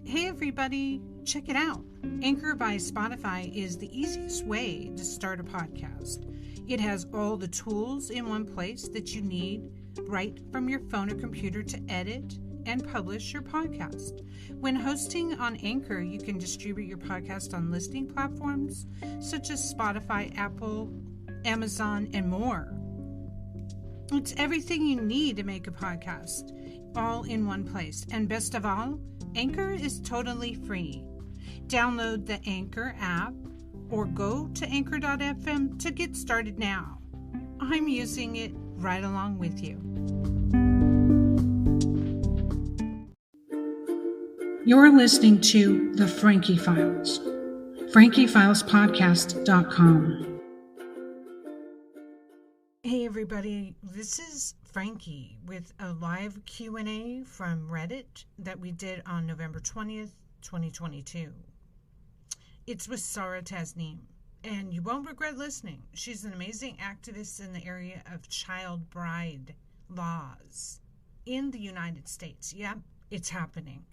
Hey everybody, check it out. Anchor by Spotify is the easiest way to start a podcast. It has all the tools in one place that you need right from your phone or computer to edit and publish your podcast. When hosting on Anchor, you can distribute your podcast on listening platforms such as Spotify, Apple, Amazon, and more. It's everything you need to make a podcast, all in one place. And best of all, Anchor is totally free. Download the Anchor app or go to anchor.fm to get started now. I'm using it right along with you. You're listening to The Frankie Files, FrankieFilesPodcast.com. Hey everybody, this is Frankie with a live Q&A from Reddit that we did on November 20th, 2022. It's with Sara Tasneem, and you won't regret listening. She's an amazing activist in the area of child bride laws in the United States. Yep, it's happening.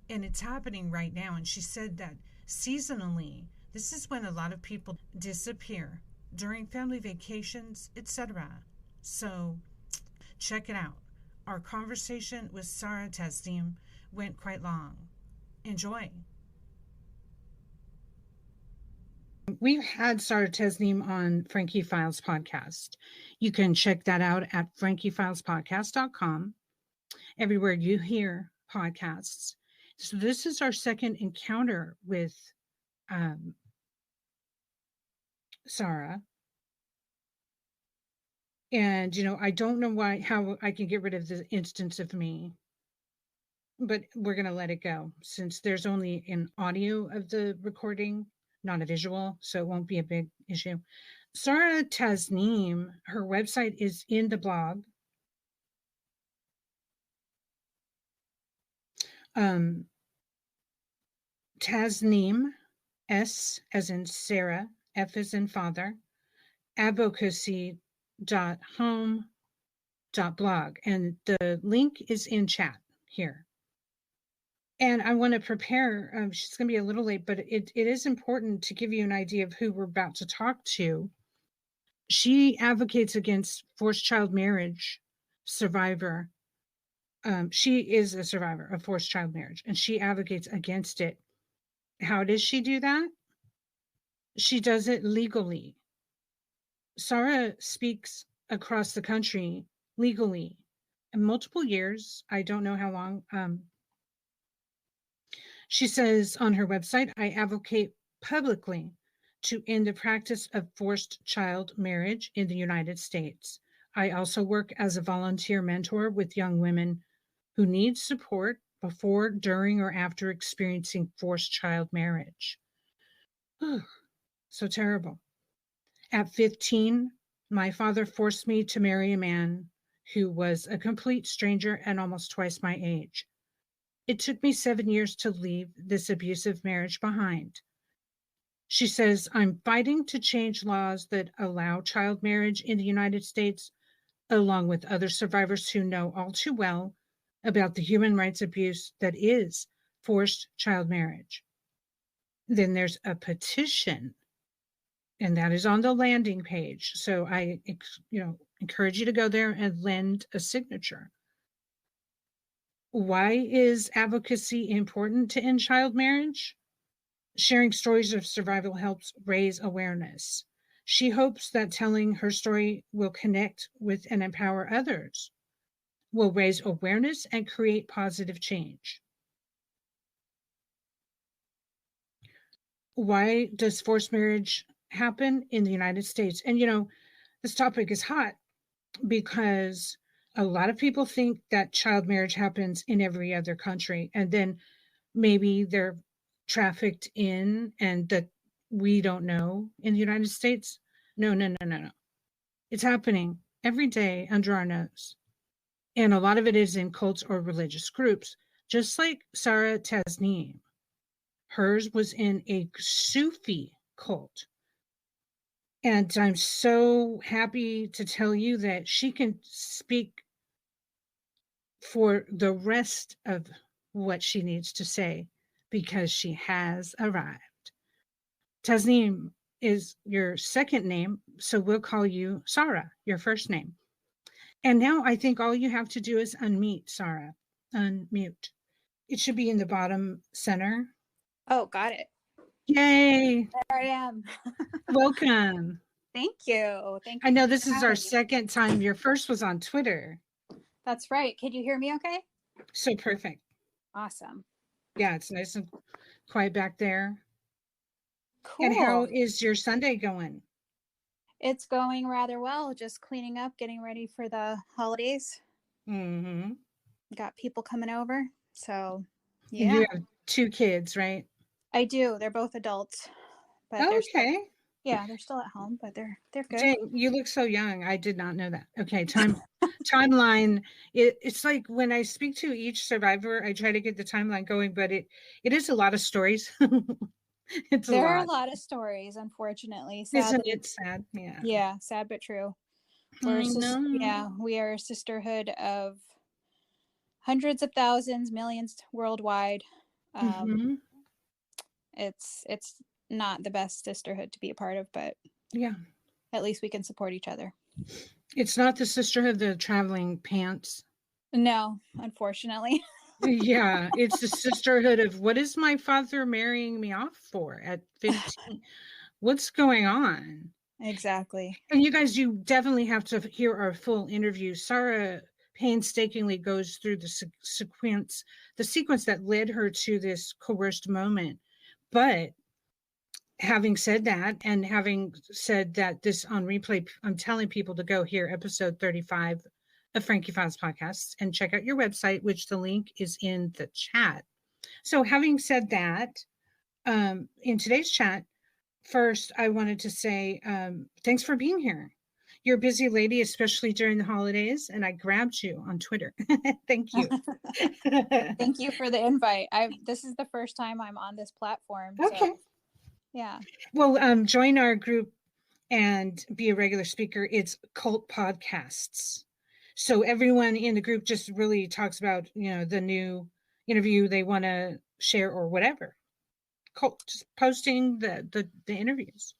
And it's happening right now. And she said that seasonally, this is when a lot of people disappear during family vacations, etc. So check it out. Our conversation with Sara Tasneem went quite long. Enjoy. We've had Sara Tasneem on Frankie Files podcast. You can check that out at frankiefilespodcast.com, everywhere you hear podcasts. So this is our second encounter with Sara. And, I don't know how I can get rid of the instance of me, but we're going to let it go since there's only an audio of the recording, not a visual, so it won't be a big issue. Sara Tasneem, her website is in the blog. Tasneem, S as in Sarah, F as in father, advocacy.home.blog. And the link is in chat here. And I want to prepare, she's going to be a little late, but it is important to give you an idea of who we're about to talk to. She advocates against forced child marriage survivor. She is a survivor of forced child marriage, and she advocates against it. How does she do that? She does it legally. Sara speaks across the country legally in multiple years. I don't know how long. She says on her website, I advocate publicly to end the practice of forced child marriage in the United States. I also work as a volunteer mentor with young women who need support before, during, or after experiencing forced child marriage. So terrible. At 15, my father forced me to marry a man who was a complete stranger and almost twice my age. It took me 7 years to leave this abusive marriage behind. She says, I'm fighting to change laws that allow child marriage in the United States, along with other survivors who know all too well about the human rights abuse that is forced child marriage. Then there's a petition, and that is on the landing page. So I encourage you to go there and lend a signature. Why is advocacy important to end child marriage? Sharing stories of survival helps raise awareness. She hopes that telling her story will connect with and empower others, will raise awareness and create positive change. Why does forced marriage happen in the United States? And, this topic is hot because a lot of people think that child marriage happens in every other country, and then maybe they're trafficked in and that we don't know in the United States. No. It's happening every day under our nose. And a lot of it is in cults or religious groups, just like Sara Tasneem. Hers was in a Sufi cult. And I'm so happy to tell you that she can speak for the rest of what she needs to say because she has arrived. Tasneem is your second name, so we'll call you Sara, your first name. And now I think all you have to do is unmute, Sara. Unmute. It should be in the bottom center. Oh, got it. Yay. There I am. Welcome. Thank you. Thank you. I know this is our second time. Your first was on Twitter. That's right. Can you hear me okay? So perfect. Awesome. Yeah, it's nice and quiet back there. Cool. And how is your Sunday going? It's going rather well. Just cleaning up, getting ready for the holidays. Mm-hmm. Got people coming over. So, yeah. And you have 2 kids, right? I do. They're both adults. But okay. They're still at home, but they're good. Dang, you look so young. I did not know that. Okay, timeline. It's like when I speak to each survivor, I try to get the timeline going, but it is a lot of stories. There are a lot of stories, unfortunately. Isn't it sad? Yeah. Yeah, sad but true. We are a sisterhood of hundreds of thousands, millions worldwide. It's not the best sisterhood to be a part of, but yeah, at least we can support each other. It's not the sisterhood of the traveling pants. No, unfortunately. Yeah, it's the sisterhood of what is my father marrying me off for at 15? What's going on? Exactly. And you guys, you definitely have to hear our full interview. Sara painstakingly goes through the sequence that led her to this coerced moment. But having said that, and having said that this on replay, I'm telling people to go hear episode 35 of Frankie Files Podcasts and check out your website, which the link is in the chat. So having said that, in today's chat, first, I wanted to say thanks for being here. You're a busy lady, especially during the holidays, and I grabbed you on Twitter. Thank you. Thank you for the invite. This is the first time I'm on this platform. Okay. So, yeah. Well, join our group and be a regular speaker. It's Cult Podcasts. So everyone in the group just really talks about, the new interview they want to share or whatever. Just posting the interviews.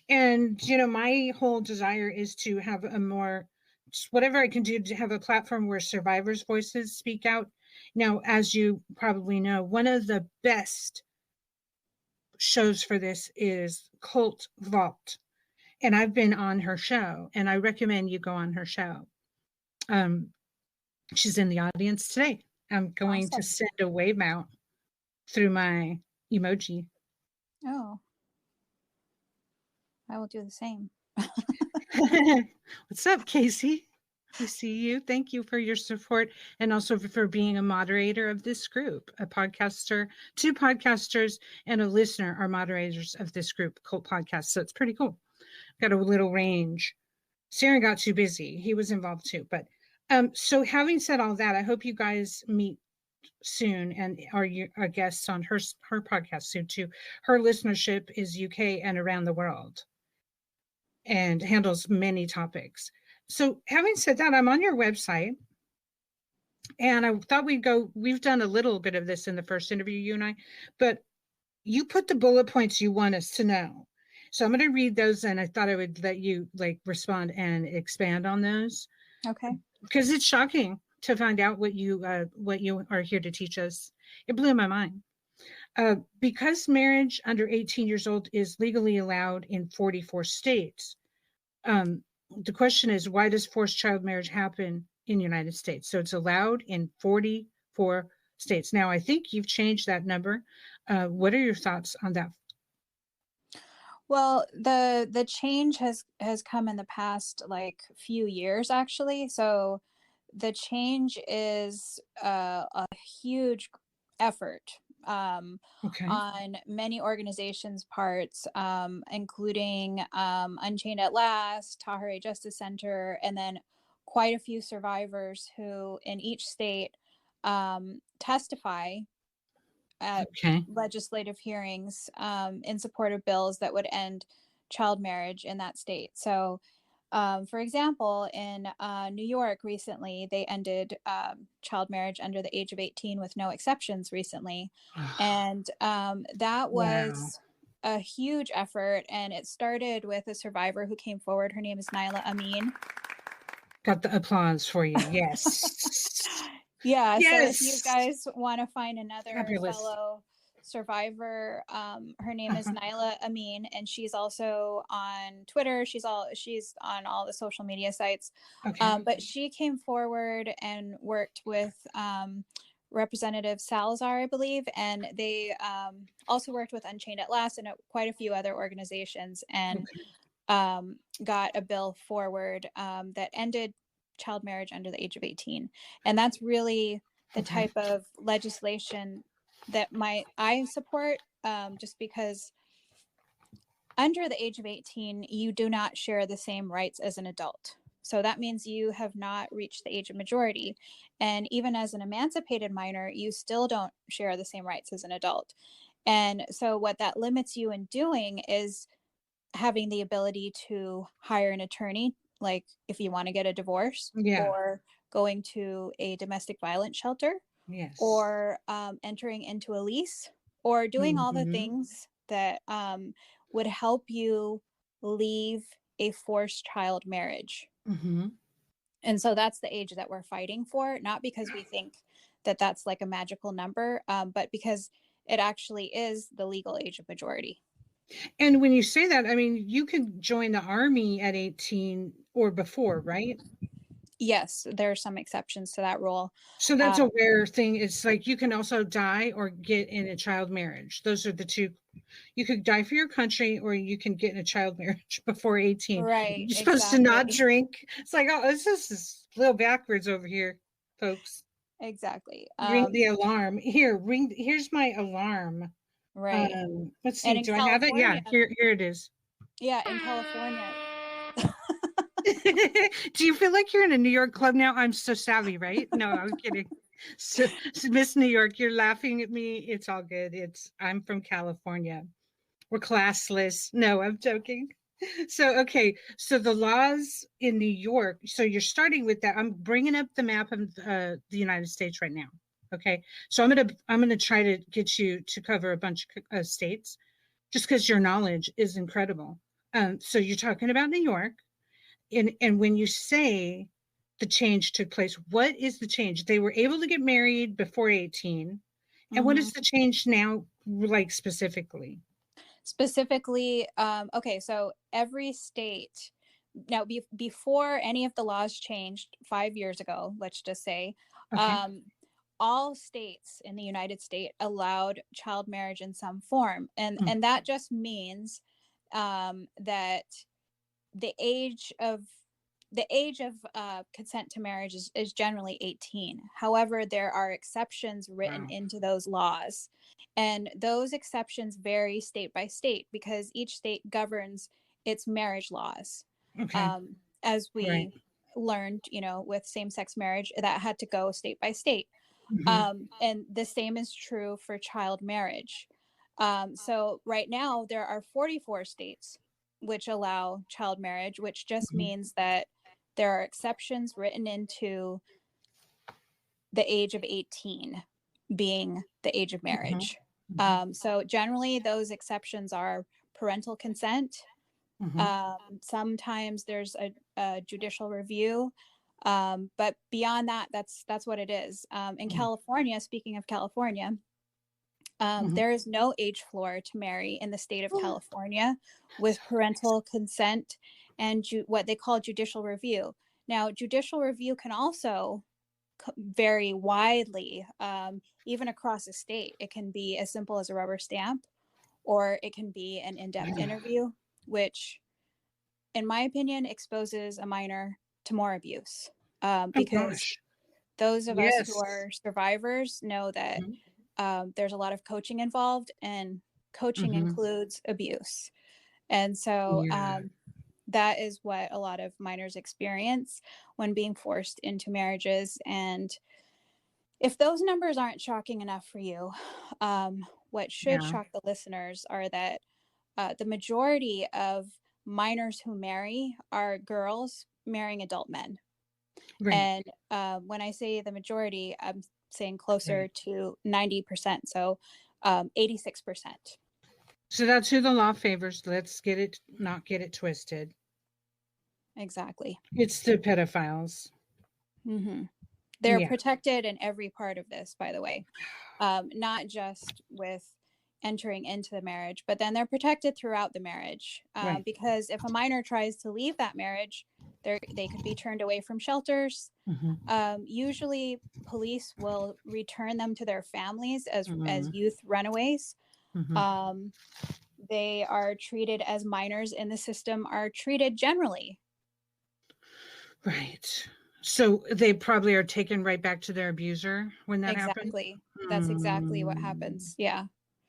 And, my whole desire is to have a more, just whatever I can do to have a platform where survivors' voices speak out. Now, as you probably know, one of the best shows for this is Cult Vault. And I've been on her show, and I recommend you go on her show. She's in the audience today. I'm going to send a wave out through my emoji. Oh, I will do the same. What's up, Casey? I see you. Thank you for your support and also for being a moderator of this group. A podcaster, 2 podcasters, and a listener are moderators of this group, Cult Podcast. So it's pretty cool. Got a little range. Sarah got too busy. He was involved too. But so having said all that, I hope you guys meet soon and are guests on her podcast soon too. Her listenership is UK and around the world and handles many topics. So having said that, I'm on your website and I thought we've done a little bit of this in the first interview, you and I, but you put the bullet points you want us to know. So I'm going to read those and I thought I would let you respond and expand on those. Okay. Because it's shocking to find out what you are here to teach us. It blew my mind. Because marriage under 18 years old is legally allowed in 44 states, the question is, why does forced child marriage happen in the United States? So it's allowed in 44 states. Now, I think you've changed that number. What are your thoughts on that? Well, the change has come in the past few years, actually. So the change is a huge effort on many organizations' parts, including Unchained at Last, Tahrir Justice Center, and then quite a few survivors who in each state testify at legislative hearings in support of bills that would end child marriage in that state. So, for example, in New York recently, they ended child marriage under the age of 18 with no exceptions recently. And that Wow. was a huge effort. And it started with a survivor who came forward. Her name is Naila Amin. Got the applause for you. Yes. Yeah. So if you Yes. guys want to find another Fabulous. fellow survivor, her name is Uh-huh. Naila Amin, and she's also on Twitter. She's on all the social media sites. Okay. But she came forward and worked with Representative Salazar, I believe, and they also worked with Unchained at Last and quite a few other organizations, and got a bill forward that ended child marriage under the age of 18. And that's really the type of legislation that I support, just because under the age of 18, you do not share the same rights as an adult. So that means you have not reached the age of majority. And even as an emancipated minor, you still don't share the same rights as an adult. And so what that limits you in doing is having the ability to hire an attorney, like if you want to get a divorce, Yeah. or going to a domestic violence shelter, Yes. or entering into a lease, or doing all the things that would help you leave a forced child marriage. And so that's the age that we're fighting for, not because we think that that's like a magical number, but because it actually is the legal age of majority. And when you say that, I mean, you can join the army at 18 or before, right? Yes, there are some exceptions to that rule. So that's a rare thing. It's like you can also die or get in a child marriage. Those are the two. You could die for your country or you can get in a child marriage before 18. Right, You're supposed to not exactly. drink. It's like, oh, this is a little backwards over here, folks. Exactly. Ring the alarm. Here's my alarm. Right. Let's And see. in Do I have it? Yeah, California, here it is. yeah, in California. Do you feel like you're in a New York club now? I'm so savvy, right? No, I'm kidding. So Miss New York, you're laughing at me. It's all good. I'm from California. We're classless. No, I'm joking. So, okay. So the laws in New York. So you're starting with that. I'm bringing up the map of the United States right now. Okay. So I'm gonna try to get you to cover a bunch of states, just because your knowledge is incredible. So you're talking about New York, and when you say the change took place, what is the change? They were able to get married before 18. And what is the change now, like specifically? Specifically, okay, so every state now, before any of the laws changed 5 years ago, let's just say, Okay. all states in the United States allowed child marriage in some form, and that just means that the age of consent to marriage is generally 18. However, there are exceptions written into those laws, and those exceptions vary state by state because each state governs its marriage laws. Okay. As we Right. learned, with same-sex marriage, that had to go state by state. And the same is true for child marriage. So right now there are 44 states which allow child marriage, which just means that there are exceptions written into the age of 18 being the age of marriage. So generally those exceptions are parental consent. Sometimes there's a judicial review. But beyond that, that's what it is. In California, speaking of California, there is no age floor to marry in the state of California with parental consent and what they call judicial review. Now, judicial review can also vary widely, even across a state. It can be as simple as a rubber stamp, or it can be an in-depth interview, which, in my opinion, exposes a minor to more abuse. Because those of us who are survivors know that there's a lot of coaching involved, and coaching includes abuse. And so that is what a lot of minors experience when being forced into marriages. And if those numbers aren't shocking enough for you, what should shock the listeners are that the majority of minors who marry are girls marrying adult men. Right. And when I say the majority, I'm saying closer to 90%. So 86%. So that's who the law favors. Let's not get it twisted. Exactly. It's the pedophiles. Mm-hmm. They're Yeah. protected in every part of this, by the way, not just with entering into the marriage, but then they're protected throughout the marriage, Right. because if a minor tries to leave that marriage, they could be turned away from shelters. Usually police will return them to their families as youth runaways. They are treated as minors in the system are treated generally. Right. So they probably are taken right back to their abuser when that happens? Exactly. That's exactly what happens. Yeah.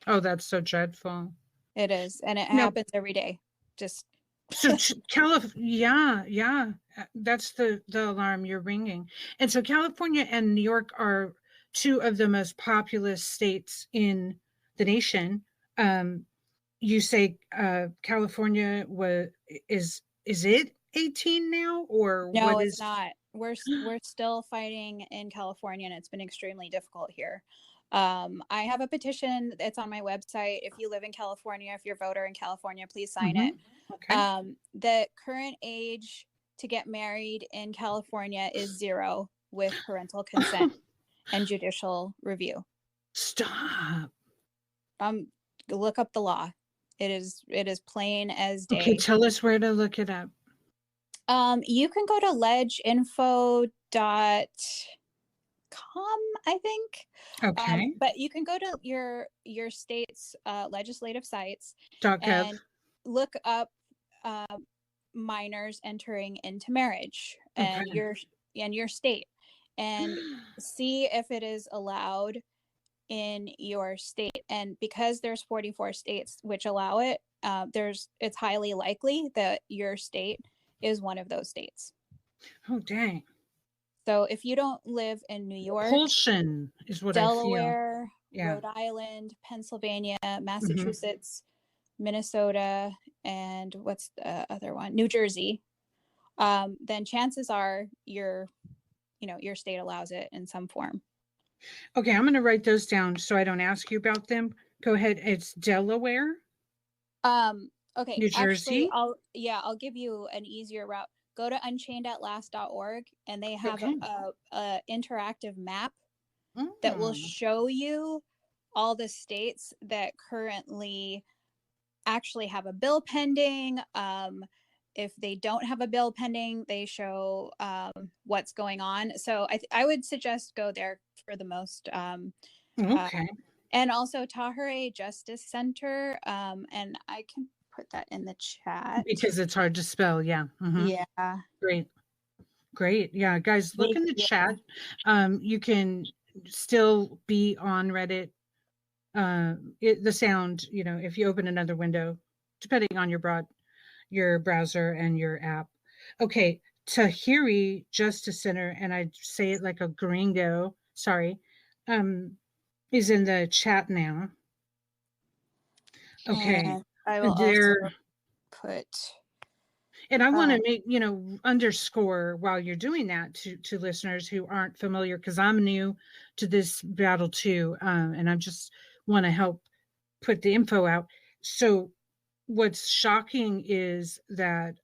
Oh, that's so dreadful. It is. And it No. happens every day. Just So California, yeah, that's the alarm you're ringing. And so California and New York are two of the most populous states in the nation. You say California is it 18 now, or no, what it's is? not. We're still fighting in California, and it's been extremely difficult here. I have a petition that's on my website. If you live in California, if you're a voter in California, please sign it. Okay. The current age to get married in California is 0 with parental consent and judicial review. Stop. Look up the law. It is plain as day. Okay, tell us where to look it up. You can go to legeinfo.com, I think. Okay. But you can go to your state's legislative sites .gov. and look up minors entering into marriage and your state, and see if it is allowed in your state. And because there's 44 states which allow it, it's highly likely that your state is one of those states. Oh, dang. So if you don't live in New York, Propulsion is what Delaware, I feel. Yeah. Rhode Island, Pennsylvania, Massachusetts, Minnesota, and what's the other one? New Jersey, then chances are your state allows it in some form. Okay, I'm going to write those down so I don't ask you about them. Go ahead. It's Delaware. Okay. New Jersey. Actually, I'll give you an easier route. Go to unchained@last.org, and they have a interactive map that will show you all the states that currently actually have a bill pending. If they don't have a bill pending, they show what's going on. So I would suggest go there for the most. Okay. And also Tahirih Justice Center, and I can put that in the chat because it's hard to spell. Yeah. Yeah. Great. Yeah, guys, look in the chat. You can still be on Reddit. The sound, if you open another window, depending on your browser and your app. Okay, Tahirih Justice Center, and I say it like a gringo, sorry, is in the chat now. Okay. And I will also put... And I want to make, underscore while you're doing that to listeners who aren't familiar, because I'm new to this battle too. And I just want to help put the info out. So what's shocking is that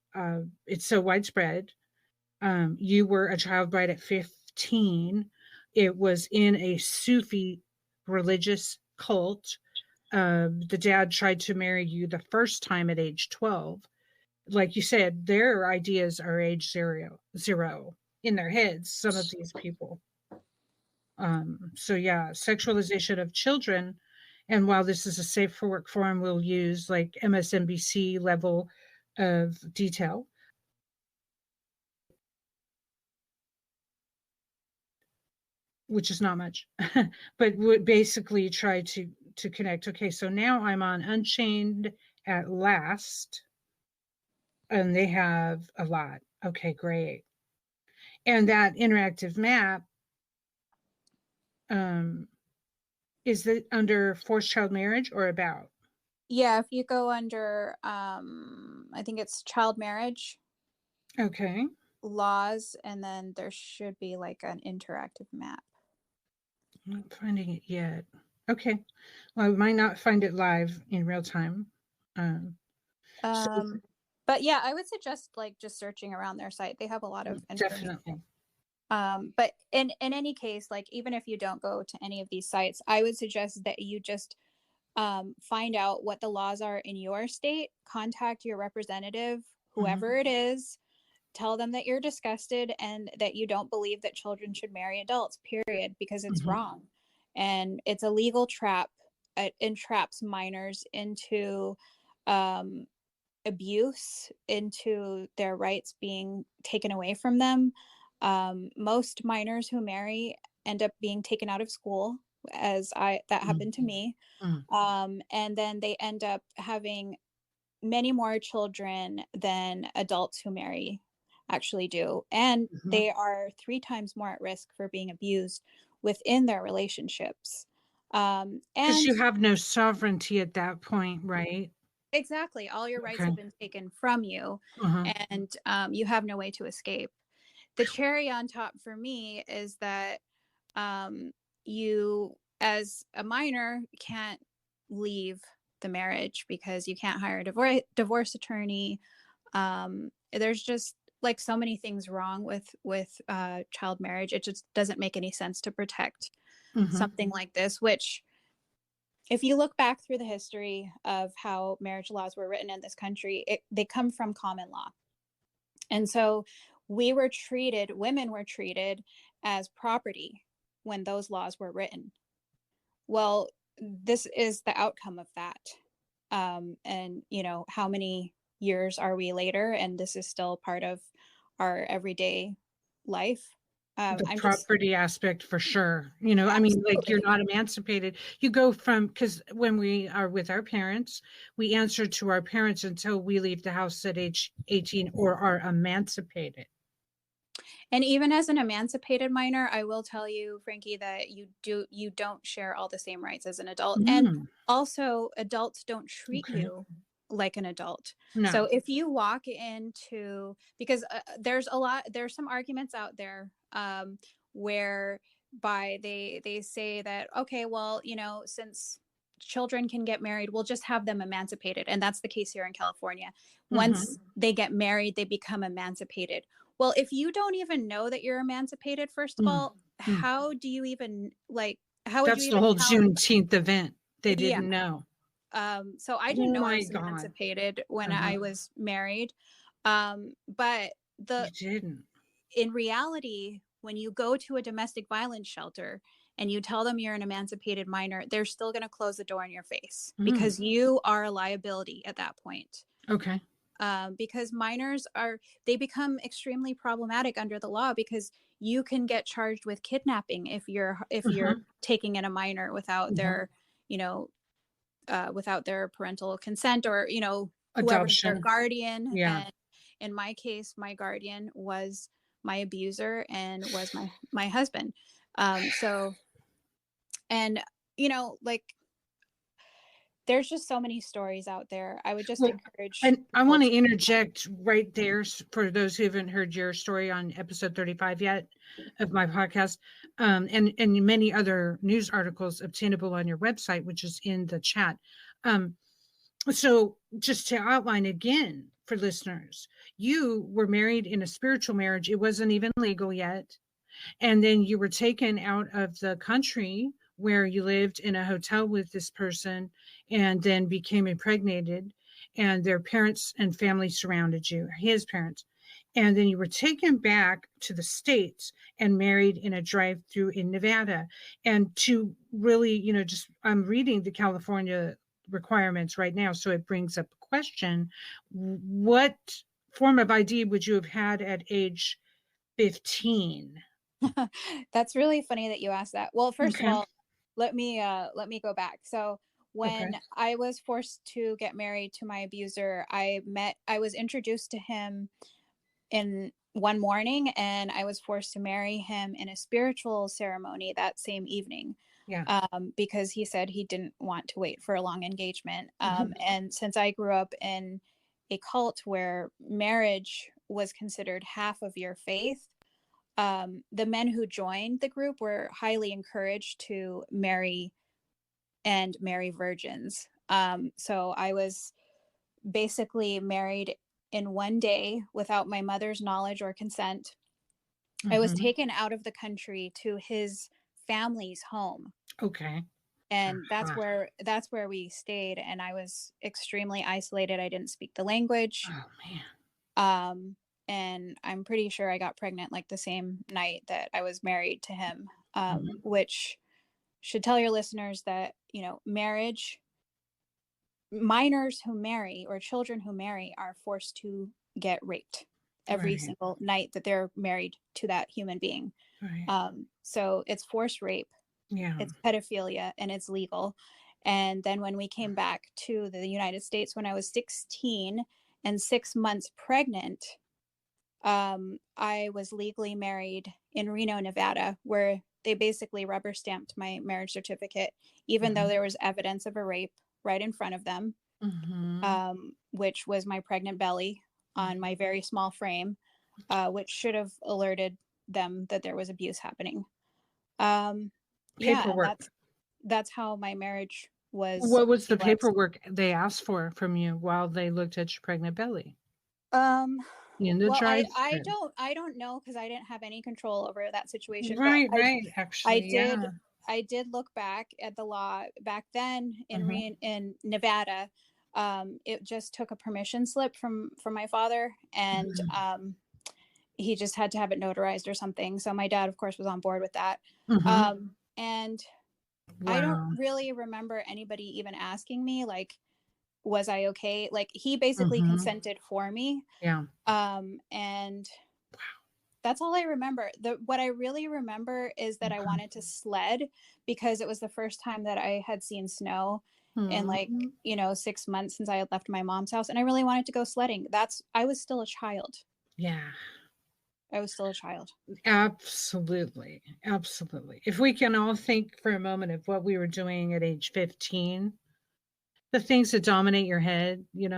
it's so widespread. You were a child bride at 15. It was in a Sufi religious cult. The dad tried to marry you the first time at age 12. Like you said, their ideas are age zero in their heads, some of these people. So yeah, sexualization of children. And while this is a safe for work forum, we'll use like MSNBC level of detail. Which is not much, but would basically try to connect. Okay, so now I'm on Unchained at Last, and they have a lot. Okay, great. And that interactive map, is it under forced child marriage or about? Yeah, if you go under, I think it's child marriage Okay. laws, and then there should be like an interactive map. I'm not finding it yet. Okay. Well, I might not find it live in real time. So But yeah, I would suggest like just searching around their site. They have a lot of information. definitely. But in any case, like even if you don't go to any of these sites, I would suggest that you just find out what the laws are in your state, contact your representative, whoever it is, tell them that you're disgusted and that you don't believe that children should marry adults, period, because it's wrong. And it's a legal trap. It entraps minors into abuse, into their rights being taken away from them. Most minors who marry end up being taken out of school, that happened to me. And then they end up having many more children than adults who marry actually do. And they are 3 times more at risk for being abused within their relationships. Because And you have no sovereignty at that point, right? exactly, all your rights Okay. have been taken from you, and you have no way to escape. The cherry on top for me is that you, as a minor, can't leave the marriage because you can't hire a divorce attorney. There's just like so many things wrong with child marriage. It just doesn't make any sense to protect something like this, which, if you look back through the history of how marriage laws were written in this country, they come from common law. And so women were treated as property when those laws were written. Well, this is the outcome of that. And, how many years are we later? And this is still part of our everyday life. The I'm just property aspect for sure. I mean, like you're absolutely. not emancipated. You go from, because when we are with our parents, we answer to our parents until we leave the house at age 18 or are emancipated. And even as an emancipated minor, I will tell you, Frankie, that you don't share all the same rights as an adult. And also, adults don't treat you like an adult. No. So if you walk into, because there's some arguments out there whereby they say that, okay, well, since children can get married, we'll just have them emancipated. And that's the case here in California. Once they get married, they become emancipated. Well, if you don't even know that you're emancipated, first of all, how do you even how would That's you the even whole tell anybody? Juneteenth event. They Yeah. didn't know. So I didn't know I was emancipated when I was married. But You didn't. in reality, when you go to a domestic violence shelter and you tell them you're an emancipated minor, they're still going to close the door in your face because you are a liability at that point. Okay. Because minors they become extremely problematic under the law, because you can get charged with kidnapping if you're taking in a minor without their without their parental consent, or whoever's their guardian. Yeah. And in my case, my guardian was my abuser and was my husband. So, and like, there's just so many stories out there. I would just encourage. And I want to interject right there for those who haven't heard your story on episode 35 yet of my podcast, and many other news articles obtainable on your website, which is in the chat. So just to outline again for listeners, you were married in a spiritual marriage. It wasn't even legal yet. And then you were taken out of the country where you lived in a hotel with this person, and then became impregnated, and their parents and family surrounded you, his parents. And then you were taken back to the States and married in a drive-through in Nevada. And to really, just, I'm reading the California requirements right now, so it brings up a question. What form of ID would you have had at age 15? That's really funny that you asked that. Well, first of all, let me go back. So when I was forced to get married to my abuser, I was introduced to him one morning, and I was forced to marry him in a spiritual ceremony that same evening. Yeah. Because he said he didn't want to wait for a long engagement. Mhm. And since I grew up in a cult where marriage was considered half of your faith, the men who joined the group were highly encouraged to marry and marry virgins. So I was basically married in one day without my mother's knowledge or consent. I was Mhm. taken out of the country to his family's home, Okay. and Uh-huh. that's where we stayed, and I was extremely isolated. I didn't speak the language. Oh man. Um and I'm pretty sure I got pregnant like the same night that I was married to him, Mhm. which should tell your listeners that, marriage, minors who marry or children who marry are forced to get raped every Right. single night that they're married to that human being. Right. So it's forced rape, Yeah. it's pedophilia, and it's legal. And then when we came back to the United States when I was 16 and 6 months pregnant, I was legally married in Reno, Nevada, where they basically rubber stamped my marriage certificate, even though Mhm. there was evidence of a rape right in front of them, Mhm. which was my pregnant belly on my very small frame, which should have alerted them that there was abuse happening. Yeah, and Paperwork. that's how my marriage was. What was the Was. paperwork they asked for from you while they looked at your pregnant belly? Um, In the well, transcript. I don't know because I didn't have any control over that situation, but Right, right. I Actually, did yeah. I did look back at the law back then Mhm. in Nevada. It just took a permission slip from my father, and Mhm. he just had to have it notarized or something. So my dad, of course, was on board with that. Mhm. And I don't Wow. really remember anybody even asking me, like, was I okay? Like, he basically Mhm. consented for me. Yeah. And that's all I remember. What I really remember is that I Okay. wanted to sled because it was the first time that I had seen snow in, like, Mhm. 6 months since I had left my mom's house, and I really wanted to go sledding. I was still a child. Yeah. I was still a child. Absolutely. Absolutely. If we can all think for a moment of what we were doing at age 15, the things that dominate your head, we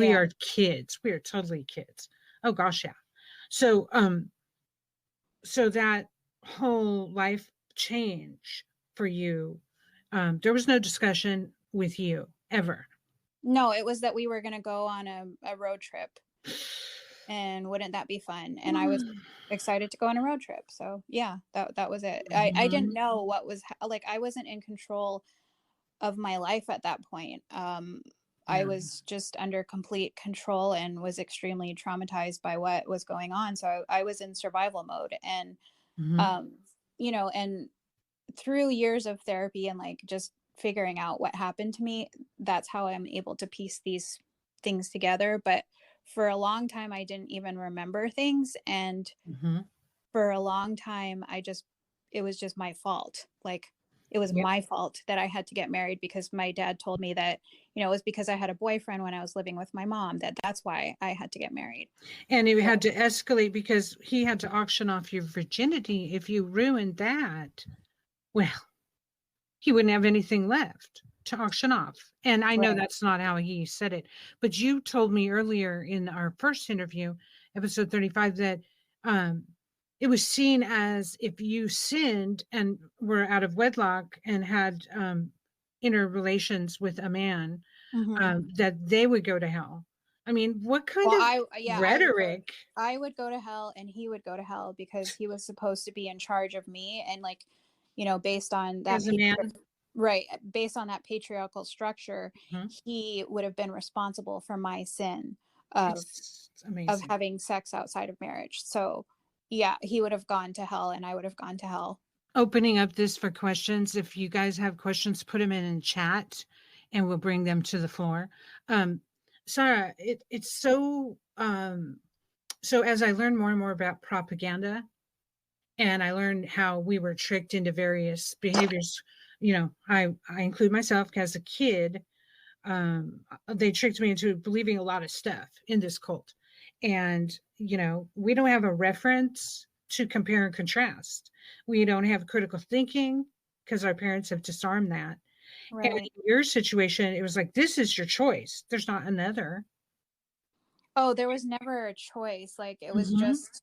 Yeah. are kids. We are totally kids. Oh gosh, yeah. So, so that whole life change for you, there was no discussion with you ever. No, it was that we were going to go on a road trip, and wouldn't that be fun? And I was excited to go on a road trip. So yeah, that was it. I didn't Mhm. know what was like, I wasn't in control of my life at that point. I Yeah. was just under complete control and was extremely traumatized by what was going on. So I was in survival mode, and Mhm. um, and through years of therapy and, like, just figuring out what happened to me, that's how I'm able to piece these things together. But for a long time, I didn't even remember things. And Mhm. for a long time, it was just my fault. Like, it was Yep. my fault that I had to get married because my dad told me that, it was because I had a boyfriend when I was living with my mom, that's why I had to get married. And it So, had to escalate because he had to auction off your virginity. If you ruined that, well, he wouldn't have anything left to auction off. And I know right. that's not how he said it, but you told me earlier in our first interview, episode 35, that um, it was seen as if you sinned and were out of wedlock and had inner relations with a man, Hmm. that they would go to hell. I mean, what kind Well, of yeah, rhetoric I would go to hell, and he would go to hell because he was supposed to be in charge of me. And, like, based on that as a man? right, based on that patriarchal structure, Mhm. he would have been responsible for my sin of It's amazing. having sex outside of marriage. So yeah, he would have gone to hell, and I would have gone to hell. Opening up this for questions. If you guys have questions, put them in chat and we'll bring them to the floor. Um, Sarah, it's so as I learned more and more about propaganda and I learned how we were tricked into various behaviors, I include myself as a kid. They tricked me into believing a lot of stuff in this cult. And, we don't have a reference to compare and contrast. We don't have critical thinking because our parents have disarmed that. And Right. in your situation, it was like, this is your choice. There's not another. Oh, there was never a choice. Like, it was Mm-hmm. just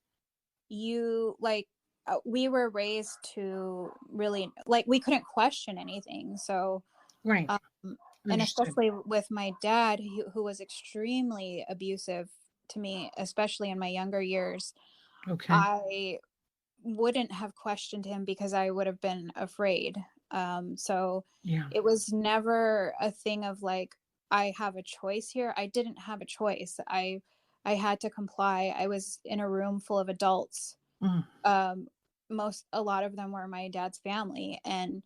we were raised to really, like, we couldn't question anything. So, Right. and Understood. especially with my dad, who was extremely abusive to me, especially in my younger years, Okay. I wouldn't have questioned him because I would have been afraid. So Yeah. it was never a thing of like, I have a choice here. I didn't have a choice. I had to comply. I was in a room full of adults. Mm. Um, a lot of them were my dad's family, and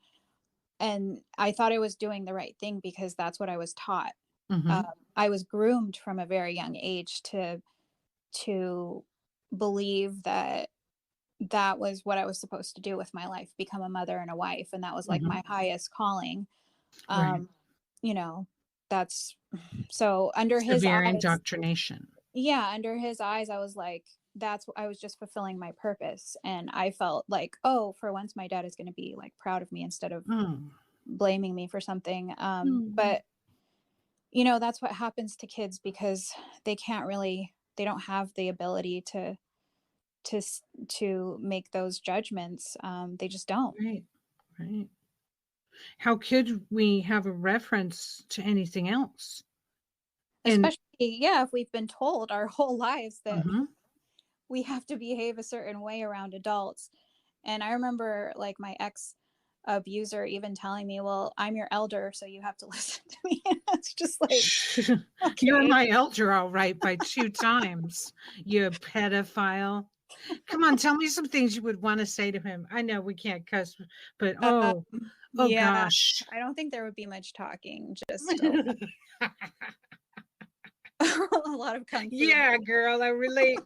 I thought I was doing the right thing because that's what I was taught. Mm-hmm. I was groomed from a very young age to believe that that was what I was supposed to do with my life, become a mother and a wife, and that was like Mm-hmm. my highest calling. Right. Um, you know, that's so under his Severe eyes. indoctrination. Yeah, under his eyes, I was like, that's what I was just fulfilling my purpose, and I felt like, oh, for once, my dad is going to be like proud of me instead of Mm. blaming me for something. Mm. But that's what happens to kids because they don't have the ability to to make those judgments. They just don't. Right. Right. How could we have a reference to anything else? And Especially, yeah, if we've been told our whole lives that mhm. we have to behave a certain way around adults. And I remember like my ex abuser even telling me, well, I'm your elder, so you have to listen to me. And it's just like, You're okay. my elder, all right, by 2 times, you pedophile. Come on, tell me some things you would want to say to him. I know we can't cuss, but oh Yeah, gosh. I don't think there would be much talking, just a lot of kung fu. Yeah, girl, I relate.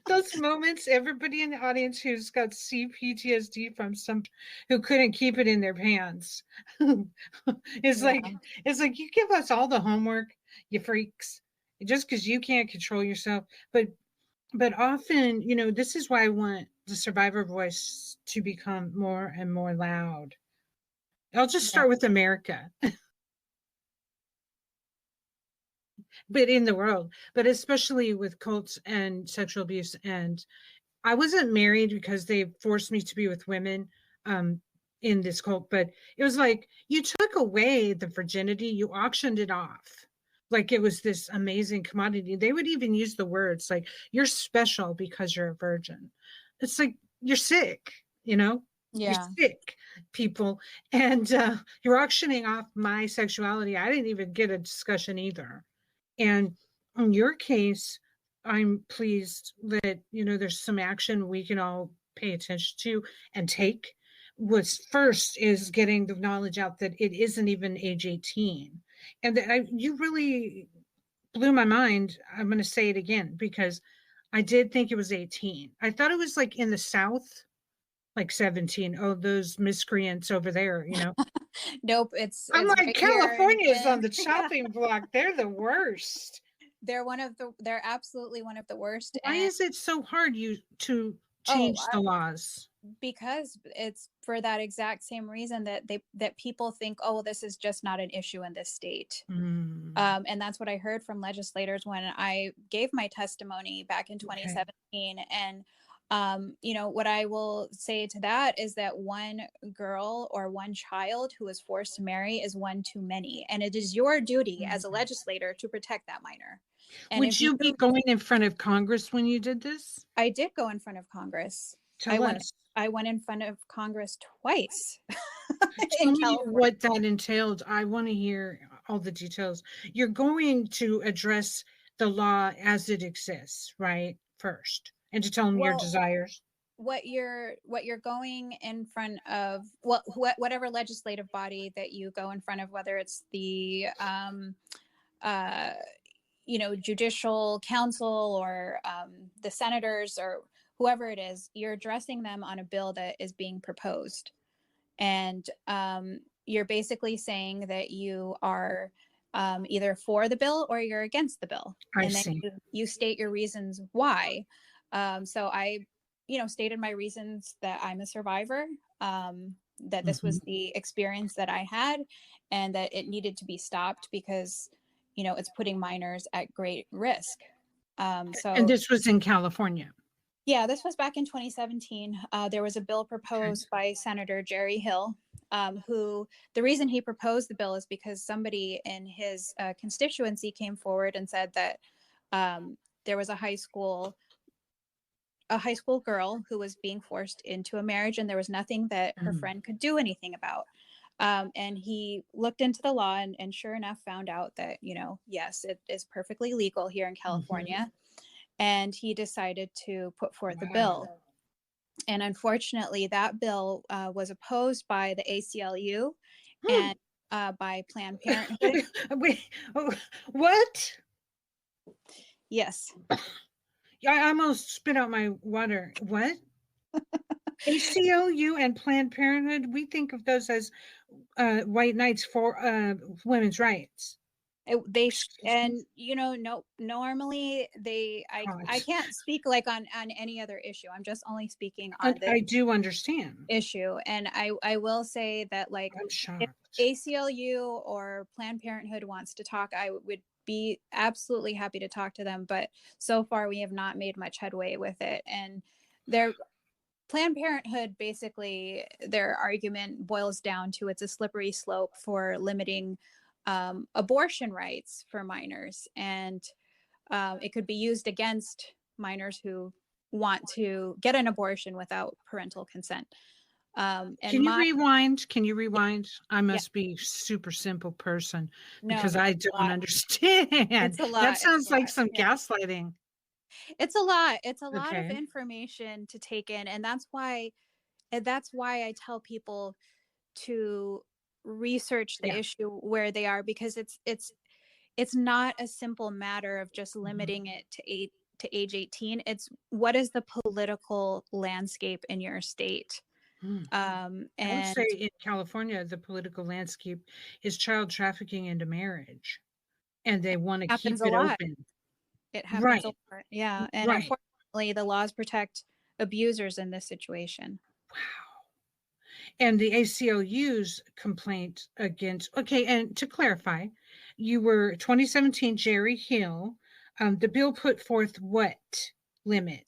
Those moments, everybody in the audience who's got CPTSD from some who couldn't keep it in their pants. it's Yeah, like it's like you give us all the homework, you freaks, just because you can't control yourself. But often, this is why I want the survivor voice to become more and more loud. I'll just yeah, start with America, but in the world, but especially with cults and sexual abuse. And I wasn't married because they forced me to be with women um, in this cult, but it was like you took away the virginity, you auctioned it off. Like it was this amazing commodity. They would even use the words like, you're special because you're a virgin. It's like, you're sick, You're yeah, sick, people. And you're auctioning off my sexuality. I didn't even get a discussion either. And in your case, I'm pleased that, there's some action we can all pay attention to and take. What's first is getting the knowledge out that it isn't even age 18. And that you really blew my mind. I'm going to say it again because I did think it was 18. I thought it was like in the South, like 17. Oh, those miscreants over there. nope. I'm It's like, right here California is on in the yeah. chopping block. They're the worst. They're absolutely one of the worst. Why And is it so hard to oh, change the laws? because it's for that exact same reason that people think, oh, this is just not an issue in this state. Mm, And that's what I heard from legislators when I gave my testimony back in okay. 2017. And what I will say to that is that one girl or one child who is forced to marry is one too many, and it is your duty as a Mm. legislator to protect that minor. And Would if you you be going in front of Congress when you did this? I did go in front of Congress. I Tell went us. I went in front of Congress twice Tell in me California. what that entailed. I want to hear all the details. You're going to address the law as it exists, right? First, and to tell them your Well, desires. what you're going in front of, whatever legislative body that you go in front of, whether it's the uh judicial council or the senators or whoever it is, you're addressing them on a bill that is being proposed. And you're basically saying that you are either for the bill or you're against the bill. I And then see. you state your reasons why. So I, stated my reasons that I'm a survivor, that this was the experience that I had, and that it needed to be stopped because, it's putting minors at great risk. And So this was in California. yeah, this was back in 2017. There was a bill proposed by Senator Jerry Hill, who the reason he proposed the bill is because somebody in his constituency came forward and said that there was a high school girl who was being forced into a marriage, and there was nothing that her friend could do anything about. And he looked into the law and sure enough found out that, yes, it is perfectly legal here in California. And he decided to put forth a bill. And unfortunately, that bill was opposed by the ACLU and by Planned Parenthood. Wait, what? Yes. I almost spit out my water. What? ACLU and Planned Parenthood, we think of those as white knights for women's rights. Normally I can't speak like on any other issue. I'm just only speaking on this. I do understand issue. And I will say that, like, I'm shocked. If ACLU or Planned Parenthood wants to talk, I would be absolutely happy to talk to them. But so far we have not made much headway with it. And Planned Parenthood, basically, their argument boils down to it's a slippery slope for limiting abortion rights for minors. And it could be used against minors who want to get an abortion without parental consent. Can you rewind? I must be super simple person because I don't understand. It's a lot. That sounds like some gaslighting. It's a lot. It's a lot of information to take in. And that's why I tell people to research the issue where they are, because it's not a simple matter of just limiting it to age 18. It's what is the political landscape in your state? And I would say in California, the political landscape is child trafficking into marriage, and they want to keep it open. It happens a lot. Yeah. And unfortunately, the laws protect abusers in this situation. Wow. And the ACLU's complaint against, and to clarify, you were 2017 Jerry Hill. The bill put forth what limit?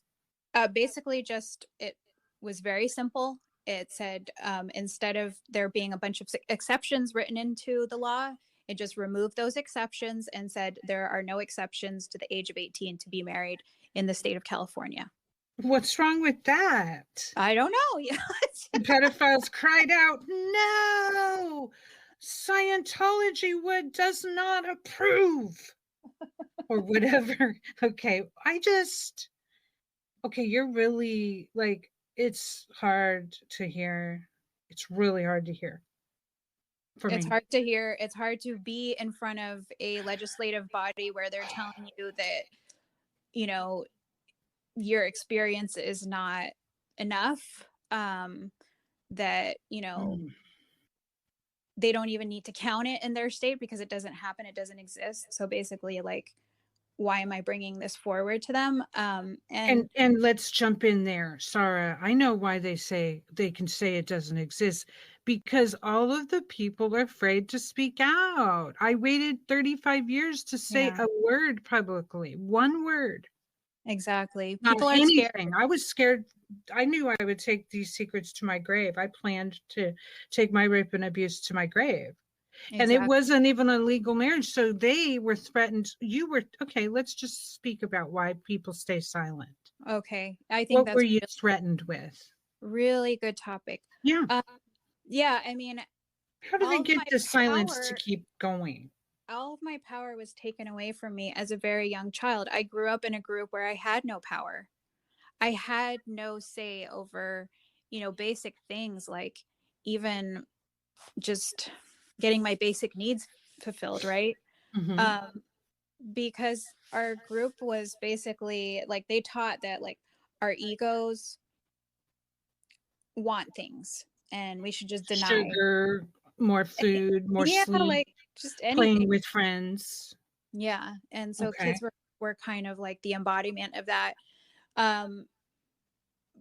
Basically, it was very simple. It said instead of there being a bunch of exceptions written into the law, it just removed those exceptions and said there are no exceptions to the age of 18 to be married in the state of California. What's wrong with that? I don't know. The pedophiles cried out, "No! Scientology does not approve." Or whatever. You're really like, it's hard to hear. It's really hard to hear. It's hard to hear. It's hard to be in front of a legislative body where they're telling you that, your experience is not enough, that, they don't even need to count it in their state because it doesn't happen. It doesn't exist. So basically, like, why am I bringing this forward to them? And let's jump in there, Sara. I know why they can say it doesn't exist, because all of the people are afraid to speak out. I waited 35 years to say a word publicly, one word. Exactly. People are scared. I was scared. I knew I would take these secrets to my grave. I planned to take my rape and abuse to my grave. Exactly. And it wasn't even a legal marriage. So they were threatened. Let's just speak about why people stay silent. Okay. I think what were you threatened with? Really good topic. Yeah. I mean, how do they get the silence to keep going? All of my power was taken away from me as a very young child. I grew up in a group where I had no power. I had no say over, basic things like even just getting my basic needs fulfilled, right? Because our group was basically like, they taught that like our egos want things and we should just deny. Sugar, more food, more sleep. Like just Playing anything. with friends. Yeah. And so Okay. kids were kind of like the embodiment of that. Um,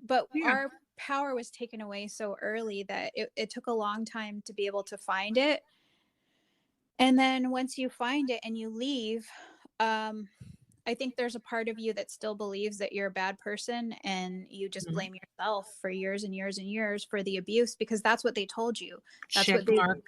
but Yeah. our power was taken away so early that it took a long time to be able to find it. And then once you find it and you leave, I think there's a part of you that still believes that you're a bad person and you just Mhm. blame yourself for years and years and years for the abuse, because that's what they told you. That's Check what the mark.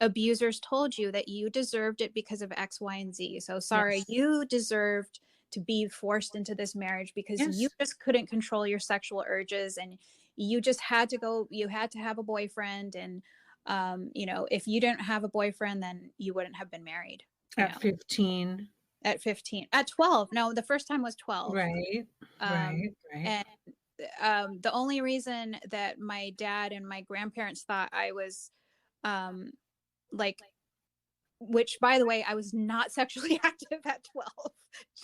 abusers told you, that you deserved it because of X, Y, and Z. So, Sara, Yes. you deserved to be forced into this marriage because you Yes. just couldn't control your sexual urges, and you just had to go, you had to have a boyfriend. And, if you didn't have a boyfriend, then you wouldn't have been married, At 15. at 15, at 12. No, the first time was 12. Right. Um, Right. Right. and the only reason that my dad and my grandparents thought I was like, which by the way, I was not sexually active at 12,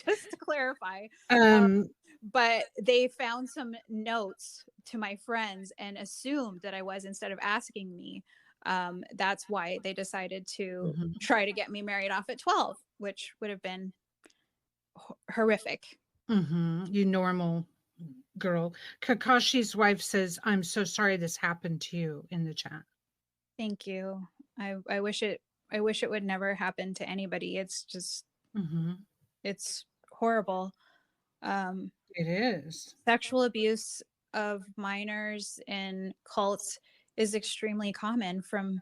just to clarify. Um, Um, but they found some notes to my friends and assumed that I was, instead of asking me. That's why they decided to mhm. try to get me married off at 12, which would have been horrific. You normal girl. Kakashi's wife says, I'm so sorry this happened to you in the chat. Thank you. I wish it would never happen to anybody. It's just, hmm it's horrible. Um, It is. Sexual abuse of minors in cults is extremely common from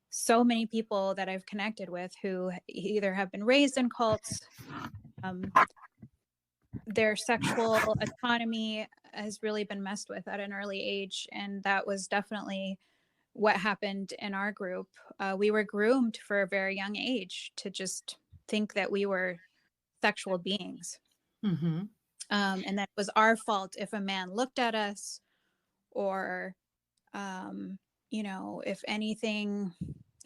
so many people that I've connected with who either have been raised in cults, um, their sexual autonomy has really been messed with at an early age. And that was definitely what happened in our group. We were groomed for a very young age to just think that we were sexual beings. hmm And that it was our fault if a man looked at us, or, if anything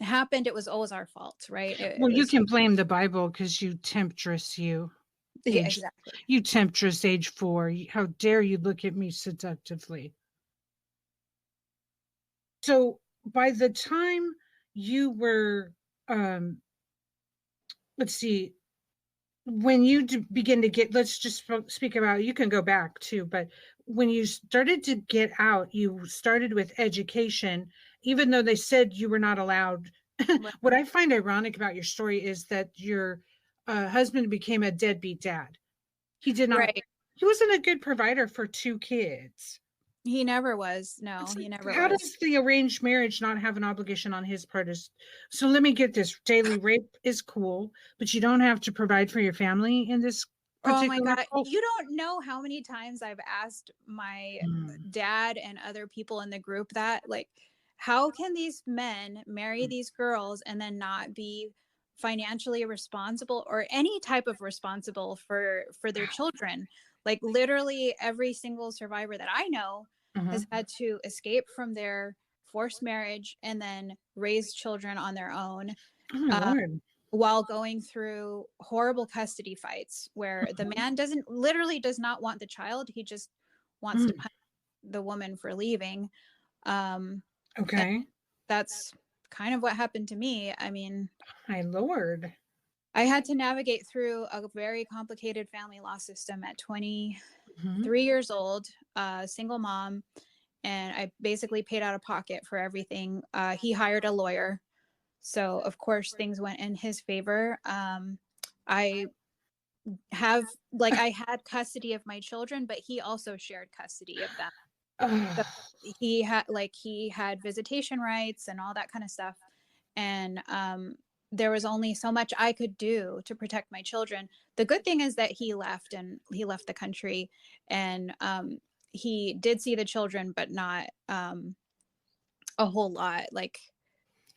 happened, it was always our fault, right? It Well, you was, can blame the Bible because you temptress, yeah, age, exactly. you temptress age 4. How dare you look at me seductively? So by the time you were, um, let's see, when you begin to get, let's just speak about, you can go back too, but when you started to get out, you started with education, even though they said you were not allowed. Right. What I find ironic about your story is that your husband became a deadbeat dad. He did not, Right. he wasn't a good provider for 2 kids. He never was. No, It's like, he never how was. does the arranged marriage not have an obligation on his part? So let me get this: daily rape is cool, but you don't have to provide for your family in this Oh my particular God. cult. You don't know how many times I've asked my Mm, dad and other people in the group that, like, how can these men marry these girls and then not be financially responsible or any type of responsible for their children? Like, literally every single survivor that I know uh-huh. has had to escape from their forced marriage and then raise children on their own. Oh my Uh, lord! while going through horrible custody fights where the Mhm. man does not want the child. He just wants to Mm, punish the woman for leaving. Um, and okay, that's kind of what happened to me. I mean, my lord. I had to navigate through a very complicated family law system at 23 Mhm. years old, single mom, and I basically paid out of pocket for everything. He hired a lawyer. So, of course, things went in his favor. I I had custody of my children, but he also shared custody of them. So Ugh. he had visitation rights and all that kind of stuff. And there was only so much I could do to protect my children. The good thing is that he left the country, and he did see the children, but not a whole lot. Like,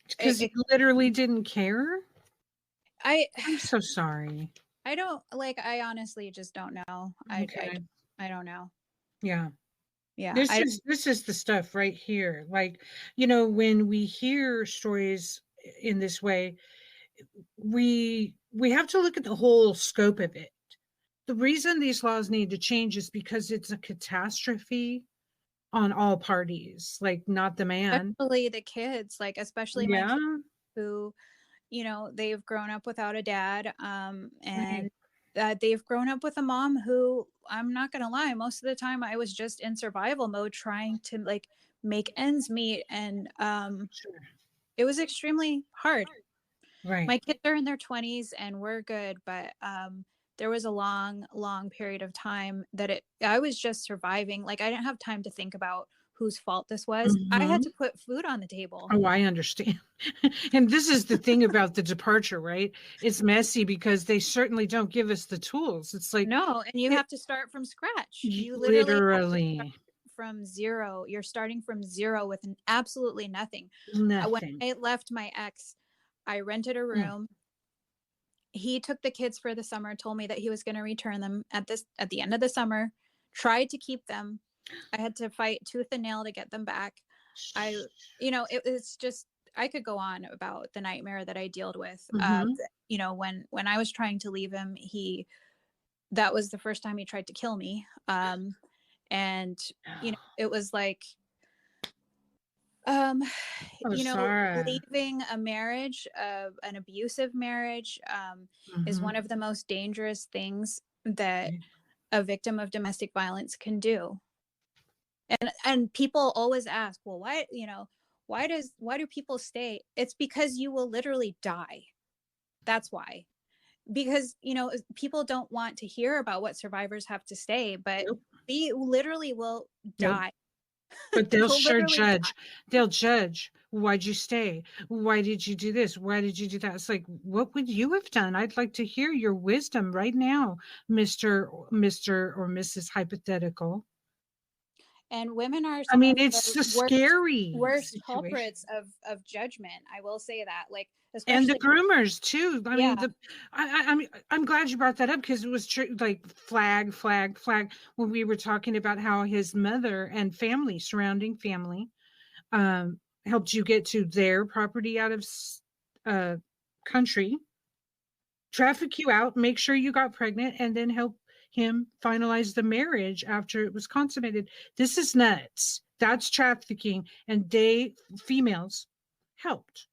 Because you it, literally didn't care. I I'm so sorry. I don't like. I honestly just don't know. Okay. I don't know. Yeah. Yeah, This is the stuff right here. Like, when we hear stories in this way, we have to look at the whole scope of it. The reason these laws need to change is because it's a catastrophe on all parties, like not the man. especially the kids, like especially my Yeah. kids who you know, they've grown up without a dad, and Right. they've grown up with a mom who, I'm not gonna lie, most of the time I was just in survival mode trying to like make ends meet, and Sure. it was extremely hard. Right. My kids are in their 20s and we're good, but there was a long period of time that I was just surviving. Like, I didn't have time to think about whose fault this was. I had Hmm. to put food on the table. Oh, I understand. And this is the thing about the departure, right? It's messy because they certainly don't give us the tools. It's like No, and you it have to start from scratch. You literally have to start literally from zero. You're starting from zero with absolutely nothing. When nothing. I left my ex, I rented a Mm. room. He took the kids for the summer, told me that he was going to return them at the end of the summer, tried to keep them. I had to fight tooth and nail to get them back. I, you know, it's just, I could go on about the nightmare that I dealt with. Hmm. You know, when I was trying to leave him, that was the first time he tried to kill me. And you know, it was like, um, Oh, you know, Sara. leaving a marriage, an abusive marriage, is Hmm. one of the most dangerous things that a victim of domestic violence can do. And people always ask, well, why, you know, why do people stay? It's because you will literally die. That's why. Because, you know, people don't want to hear about what survivors have to say, but Nope. they literally will Nope. die. But they'll You'll sure literally die. judge. They'll judge. Why'd you stay? Why did you do this? Why did you do that? It's like, what would you have done? I'd like to hear your wisdom right now, Mr. or Mrs. Hypothetical. And women are I some mean, of it's the a scary worst situation. culprits of judgment. I will say that, like, And the especially, groomers too. I mean, yeah. I'm glad you brought that up because it was true. Like flag. When we were talking about how his mother and family, surrounding family, helped you get to their property out of uh, country, traffic you out, make sure you got pregnant, and then help him finalize the marriage after it was consummated. This is nuts. That's trafficking, and females helped.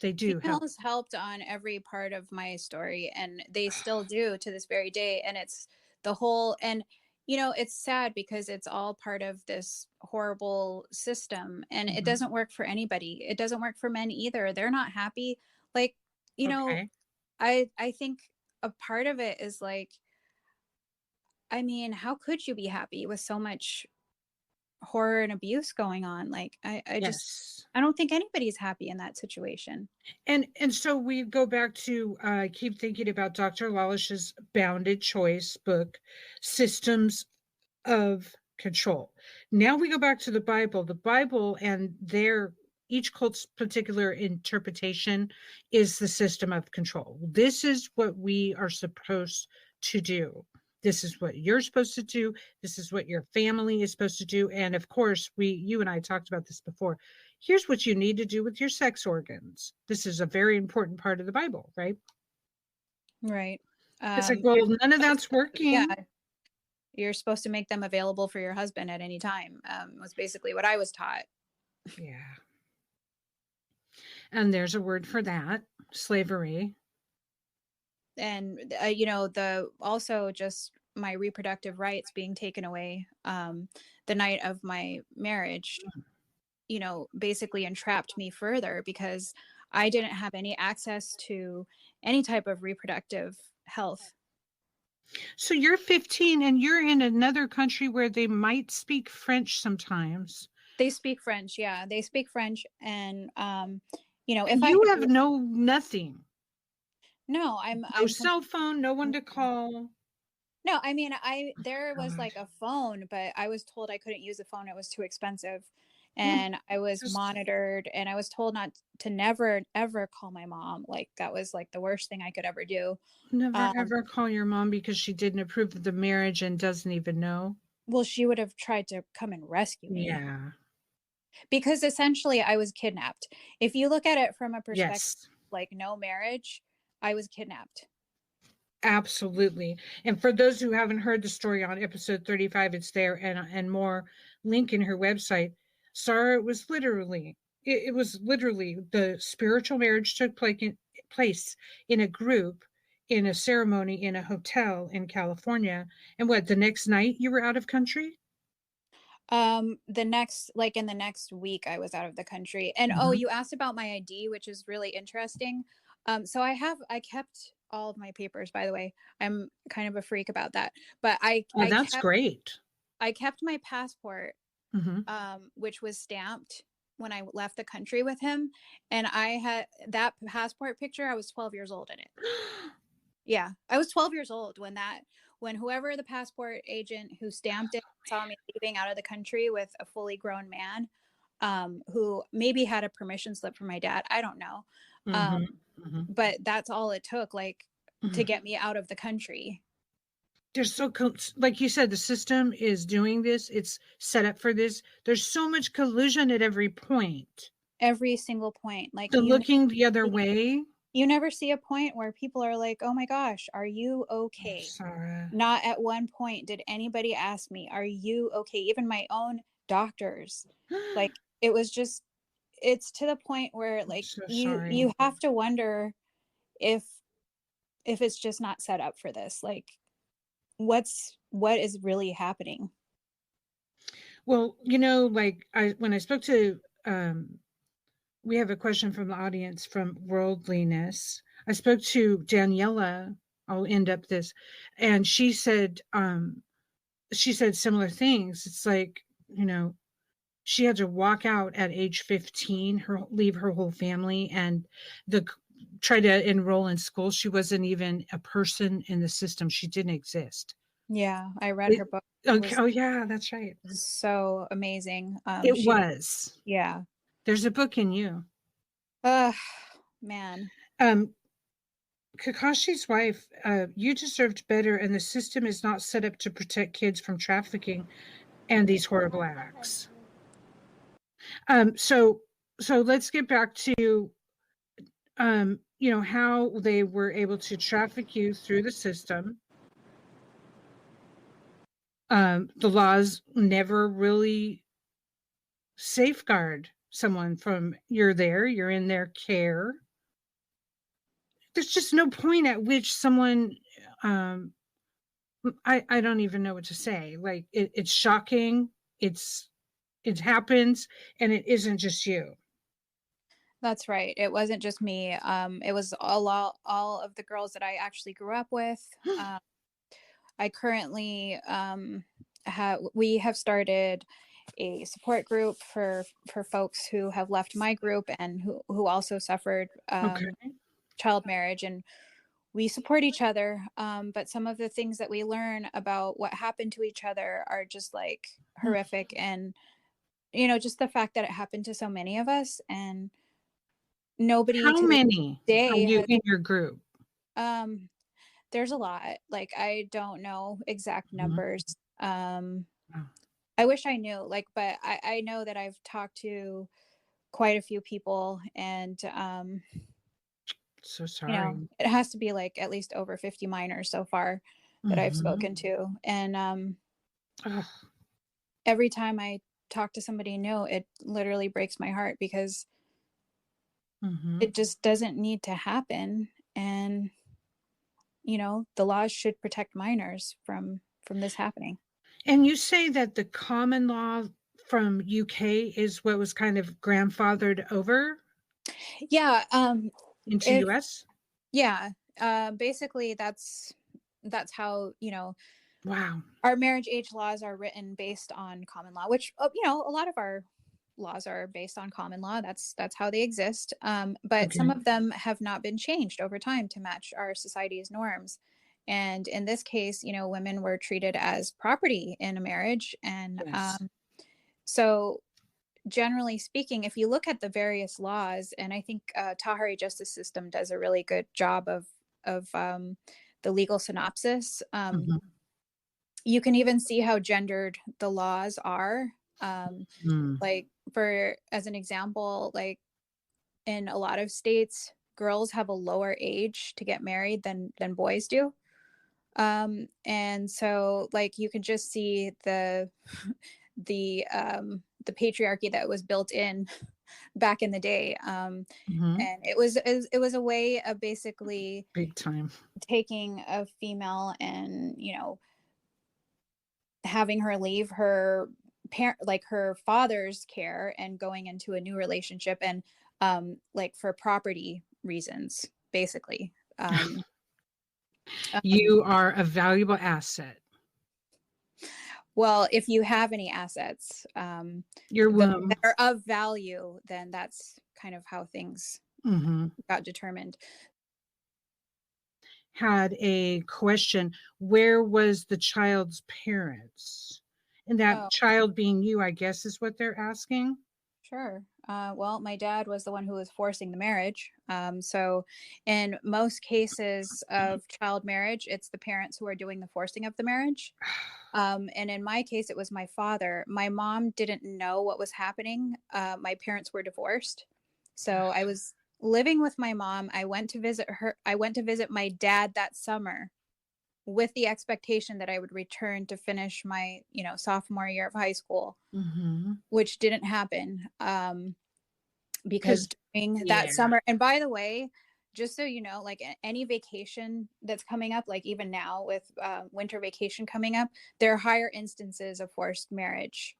They do help. Females helped on every part of my story, and they still do to this very day. And it's the whole, and you know, it's sad because it's all part of this horrible system, and it Mhm. doesn't work for anybody. It doesn't work for men either. They're not happy. Like, you know, Okay. I think a part of it is like, I mean, how could you be happy with so much horror and abuse going on? Like, I just, Yes. I don't think anybody's happy in that situation. And so we go back to keep thinking about Dr. Lawlish's Bounded Choice book, Systems of Control. Now we go back to the Bible. The Bible and their each cult's particular interpretation is the system of control. This is what we are supposed to do. This is what you're supposed to do. This is what your family is supposed to do. And of course, you and I talked about this before. Here's what you need to do with your sex organs. This is a very important part of the Bible, right? Right. It's like, You're well, none of supposed that's to, yeah, working. you're supposed to make them available for your husband at any time. Was basically what I was taught. Yeah. And there's a word for that, slavery. And you know, the also just my reproductive rights being taken away the night of my marriage, you know, basically entrapped me further because I didn't have any access to any type of reproductive health. So you're 15 and you're in another country where they might speak French sometimes. They speak French, yeah, they speak French. And you know, if And I, you have nothing. no, No I'm cell phone, no one to call. no, I mean, there was God. like a phone, but I was told I couldn't use the phone. It was too expensive. Well, And I was just monitored, and I was told not to never, ever call my mom. Like, that was like the worst thing I could ever do. never Um, ever call your mom because she didn't approve of the marriage and doesn't even know. well, she would have tried to come and rescue me Yeah. because essentially I was kidnapped. If you look at it from a perspective Yes. like no marriage, I was kidnapped. Absolutely. And for those who haven't heard the story on episode 35, it's there and more. Link in her website. Sarah was literally it was literally the spiritual marriage took place in a group, in a ceremony, in a hotel in California. And what, the next night you were out of country? The next, like in the next week, I was out of the country. And oh, Mm-hmm. you asked about my ID, which is really interesting. So I kept all of my papers, by the way. I'm kind of a freak about that. But Oh, that's great. I kept my passport, Mm-hmm. which was stamped when I left the country with him. And I had that passport picture, I was 12 years old in it. Yeah, I was 12 years old when whoever the passport agent who stamped it saw me leaving out of the country with a fully grown man, who maybe had a permission slip from my dad. I don't know. Mm-hmm. Um, Mm-hmm. but that's all it took, like, to Mm-hmm. get me out of the country. There's like you said, the system is doing this. It's set up for this. There's so much collusion at every point. Every single point. Like The looking the other way. you never see a point where people are like, "Oh my gosh, are you Oh, okay?" Sarah. Not at one point did anybody ask me, "Are you okay?" Even my own doctors. Like, it was just, it's to the point where, I'm like, so you sorry. have to wonder if it's just not set up for this. Like, what is really happening? Well, like when I spoke to we have a question from the audience from Worldliness. I spoke to Daniela. I'll end up this, and she said similar things. It's like, she had to walk out at age 15, leave her whole family, and the try to enroll in school. She wasn't even a person in the system. She didn't exist. Yeah, I read It, her book. It okay, was oh yeah, that's right. so amazing. It She was. Yeah. There's a book in you. Uh Man. Um, Kakashi's wife, you deserved better, and the system is not set up to protect kids from trafficking and these horrible acts. So let's get back to how they were able to traffic you through the system. The laws never really safeguard someone from you're in their care. There's just no point at which someone I don't even know what to say. Like it's shocking. It happens, and it isn't just you. That's right. It wasn't just me. It was all of the girls that I actually grew up with. I currently we have started a support group for folks who have left my group and who also suffered Okay. child marriage, and we support each other. But some of the things that we learn about what happened to each other are just like horrific, and just the fact that it happened to so many of us, and nobody How to this many are day you has in your group? um there's a lot. Like, I don't know exact Mhm. numbers. Wow. I wish I knew, like, but I know that I've talked to quite a few people, and So sorry. it has to be like at least over 50 minors so far that I've Mhm. spoken to. And Ugh. every time I talk to somebody new, it literally breaks my heart, because Mhm. it just doesn't need to happen. And the laws should protect minors from this happening. And you say that the common law from UK is what was kind of grandfathered over Yeah. into If US? Yeah, basically that's how, Wow. our marriage age laws are written based on common law, which, a lot of our laws are based on common law. That's how they exist. But some Okay. of them have not been changed over time to match our society's norms. And in this case, women were treated as property in a marriage. And Yes. so, generally speaking, if you look at the various laws, and I think Tahari justice system does a really good job of the legal synopsis. Mhm. You can even see how gendered the laws are. Mm. Like, for as an example, like, in a lot of states, girls have a lower age to get married than boys do. And so, like, you can just see the the patriarchy that was built in back in the day. Mhm. And it was a way of basically Big time. taking a female and, having her leave her parent, like her father's care, and going into a new relationship, and like for property reasons, basically. You are a valuable asset. Well, if you have any assets Your womb. that are of value, then that's kind of how things got determined. Had a question. Where was the child's parents? And that child being you, I guess, is what they're asking. Sure. Well, my dad was the one who was forcing the marriage. So in most cases of child marriage, it's the parents who are doing the forcing of the marriage. And in my case, it was my father. My mom didn't know what was happening. My parents were divorced. So I was living with my mom. I went to visit her. I went to visit my dad that summer with the expectation that I would return to finish my, sophomore year of high school, which didn't happen. Because during that summer, and by the way, just so you know, like any vacation that's coming up, like even now with winter vacation coming up, there are higher instances of forced marriage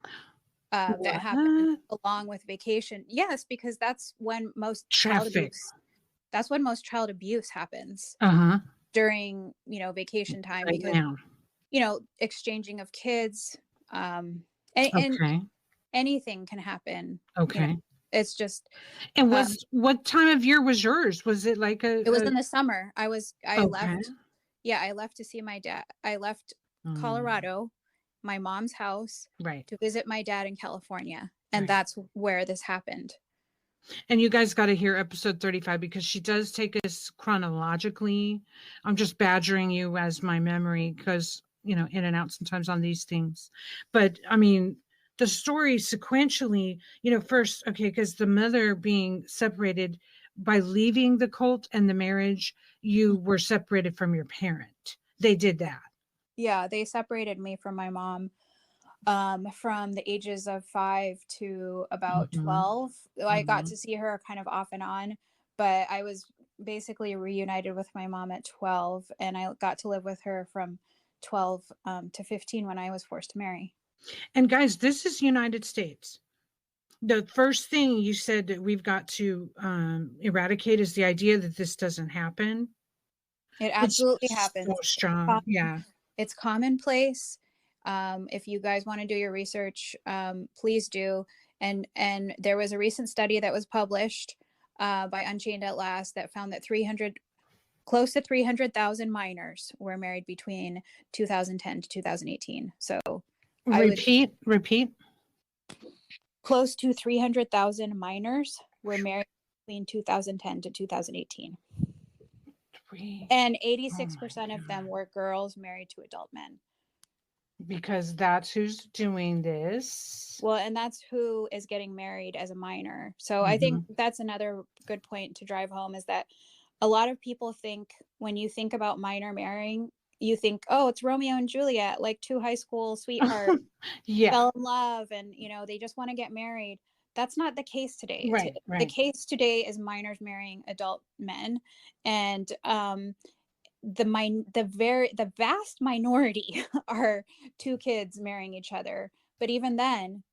that happen along with vacation. Yes, because that's when most child abuse happens during, vacation time, right because now. Exchanging of kids, and anything can happen. Okay. It's just. And what time of year was yours? Was it like it was in the summer. I left. Yeah, I left to see my dad. I left Colorado, my mom's house, to visit my dad in California. And that's where this happened. And you guys got to hear episode 35, because she does take us chronologically. I'm just badgering you as my memory, because, in and out sometimes on these things. But I mean, the story sequentially, first, because the mother being separated by leaving the cult and the marriage, you were separated from your parent. They did that. Yeah, they separated me from my mom from the ages of 5 to about 12. I got to see her kind of off and on, but I was basically reunited with my mom at 12, and I got to live with her from 12 to 15 when I was forced to marry. And guys, this is United States. The first thing you said that we've got to eradicate is the idea that this doesn't happen. It absolutely happens. So strong. It's commonplace. If you guys want to do your research, please do. And there was a recent study that was published by Unchained at Last that found that close to 300,000 minors were married between 2010 to 2018. So repeat. Close to 300,000 minors were married between 2010 to 2018. And 86% of them were girls married to adult men. Because that's who's doing this. Well, and that's who is getting married as a minor. So I think that's another good point to drive home, is that a lot of people think, when you think about minor marrying, you think, oh, it's Romeo and Juliet, like two high school sweethearts fell in love and, they just want to get married. That's not the case today. Right. The case today is minors marrying adult men. And the vast minority are two kids marrying each other. But even then,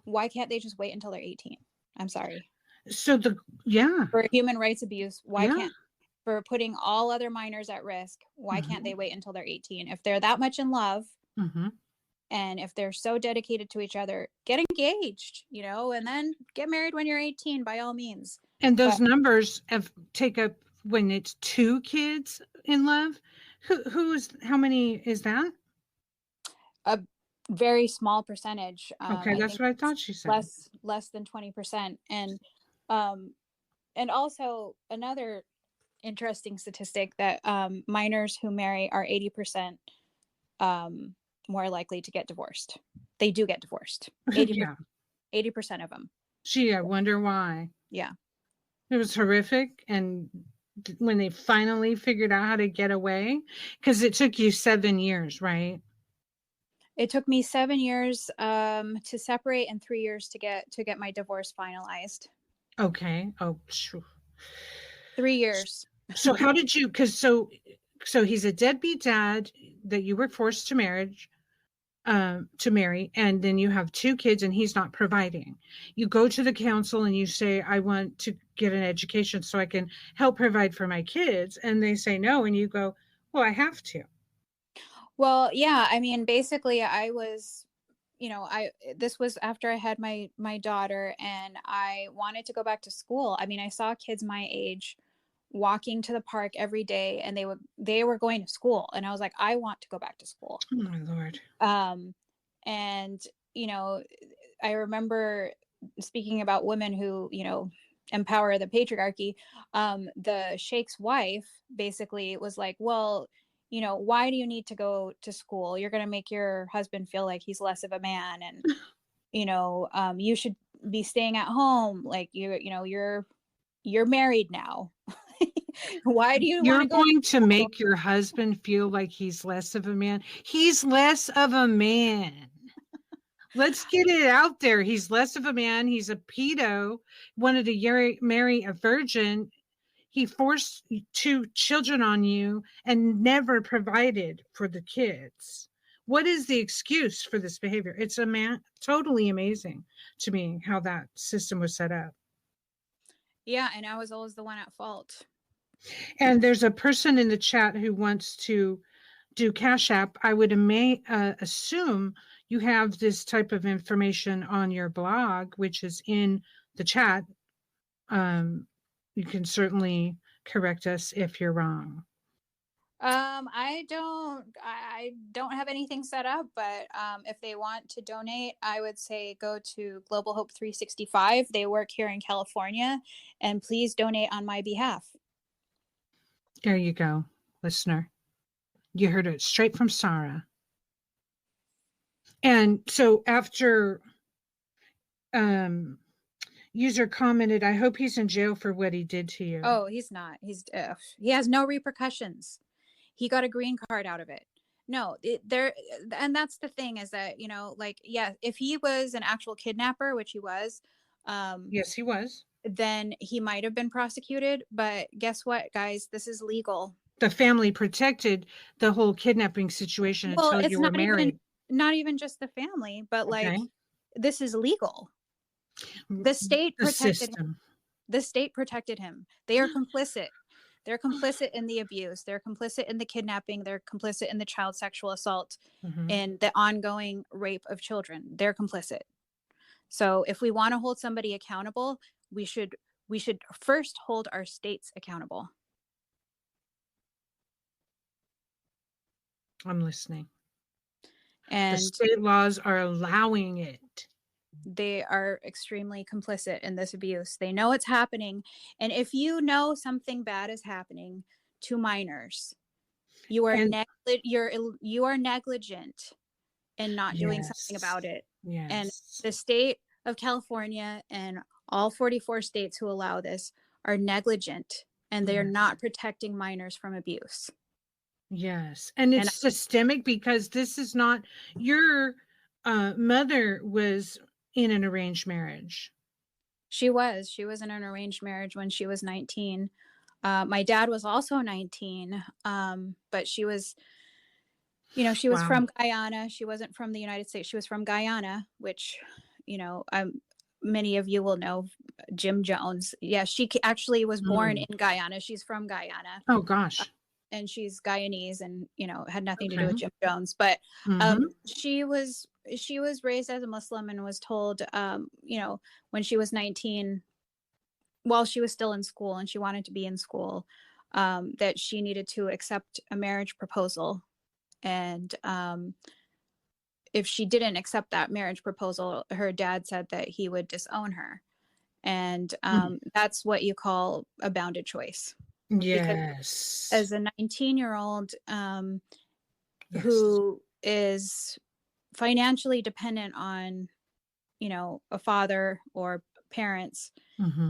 why can't they just wait until they're 18? I'm sorry. So for human rights abuse, why can't, for putting all other minors at risk, why can't they wait until they're 18? If they're that much in love, and if they're so dedicated to each other, get engaged, and then get married when you're 18, by all means. And those numbers take up when it's two kids in love. How many is that? A very small percentage. That's what I thought she said. Less than 20%. And also another interesting statistic, that minors who marry are 80% more likely to get divorced. They do get divorced. 80% of them. Gee, I wonder why. Yeah. It was horrific. And when they finally figured out how to get away, because it took you 7 years, right? It took me 7 years to separate and 3 years to get my divorce finalized. Okay. Oh, phew. 3 years. So how did you, because so he's a deadbeat dad that you were forced to marry, and then you have 2 kids and he's not providing. You go to the council and you say, I want to get an education so I can help provide for my kids. And they say no. And you go, well, I have to. Well, yeah, I mean, basically I was, this was after I had my daughter, and I wanted to go back to school. I mean, I saw kids my age walking to the park every day, and they were going to school, and I was like, I want to go back to school. Oh my Lord. And I remember, speaking about women who, empower the patriarchy, the Sheikh's wife basically was like, well, why do you need to go to school? You're going to make your husband feel like he's less of a man. And, you should be staying at home. Like you're married now. Why do you You're want to go going to make your husband feel like he's less of a man? He's less of a man. Let's get it out there. He's less of a man. He's a pedo, wanted to marry a virgin. He forced 2 children on you and never provided for the kids. What is the excuse for this behavior? It's totally amazing to me how that system was set up. Yeah, and I was always the one at fault. And there's a person in the chat who wants to do Cash App. I would assume you have this type of information on your blog, which is in the chat. You can certainly correct us if you're wrong. I don't have anything set up, but if they want to donate, I would say go to Global Hope 365. They work here in California, and please donate on my behalf. There you go, listener. You heard it straight from Sara. And so after user commented, I hope he's in jail for what he did to you. Oh, he's not. He has no repercussions. He got a green card out of it. No, and that's the thing, is that, if he was an actual kidnapper, which he was, yes, he was, then he might have been prosecuted. But guess what, guys? This is legal. The family protected the whole kidnapping situation until you were married. Not even just the family, but this is legal. The state protected him. The state protected him. They are complicit. They're complicit in the abuse. They're complicit in the kidnapping. They're complicit in the child sexual assault, and the ongoing rape of children. They're complicit. So if we want to hold somebody accountable, we should first hold our states accountable. I'm listening. And the state laws are allowing it. They are extremely complicit in this abuse. They know it's happening. And if you know something bad is happening to minors, you are negligent in not doing something about it. Yes. And the state of California and all 44 states who allow this are negligent, and they are not protecting minors from abuse. Yes. And it's systemic, because this is not your mother was in an arranged marriage. She was in an arranged marriage when she was 19. My dad was also 19, but she was, she was from Guyana. She wasn't from the United States. She was from Guyana, which, many of you will know Jim Jones. Yeah, she actually was born in Guyana. She's from Guyana. Oh, gosh. And she's Guyanese, and, had nothing to do with Jim Jones. But she was raised as a Muslim and was told, when she was 19, while she was still in school and she wanted to be in school, that she needed to accept a marriage proposal. And if she didn't accept that marriage proposal, her dad said that he would disown her. And that's what you call a bounded choice. Yes. Because as a 19-year-old who is financially dependent on, a father or parents,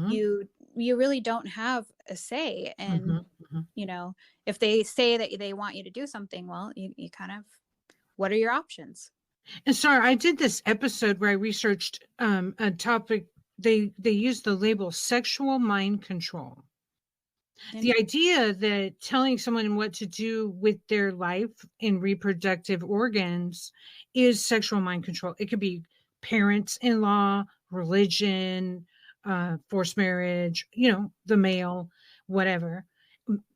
you really don't have a say. And, if they say that they want you to do something, well, you kind of, what are your options? And sorry, I did this episode where I researched a topic. They used the label sexual mind control. The idea that telling someone what to do with their life and reproductive organs is sexual mind control. It could be parents-in-law, religion, forced marriage, the male, whatever.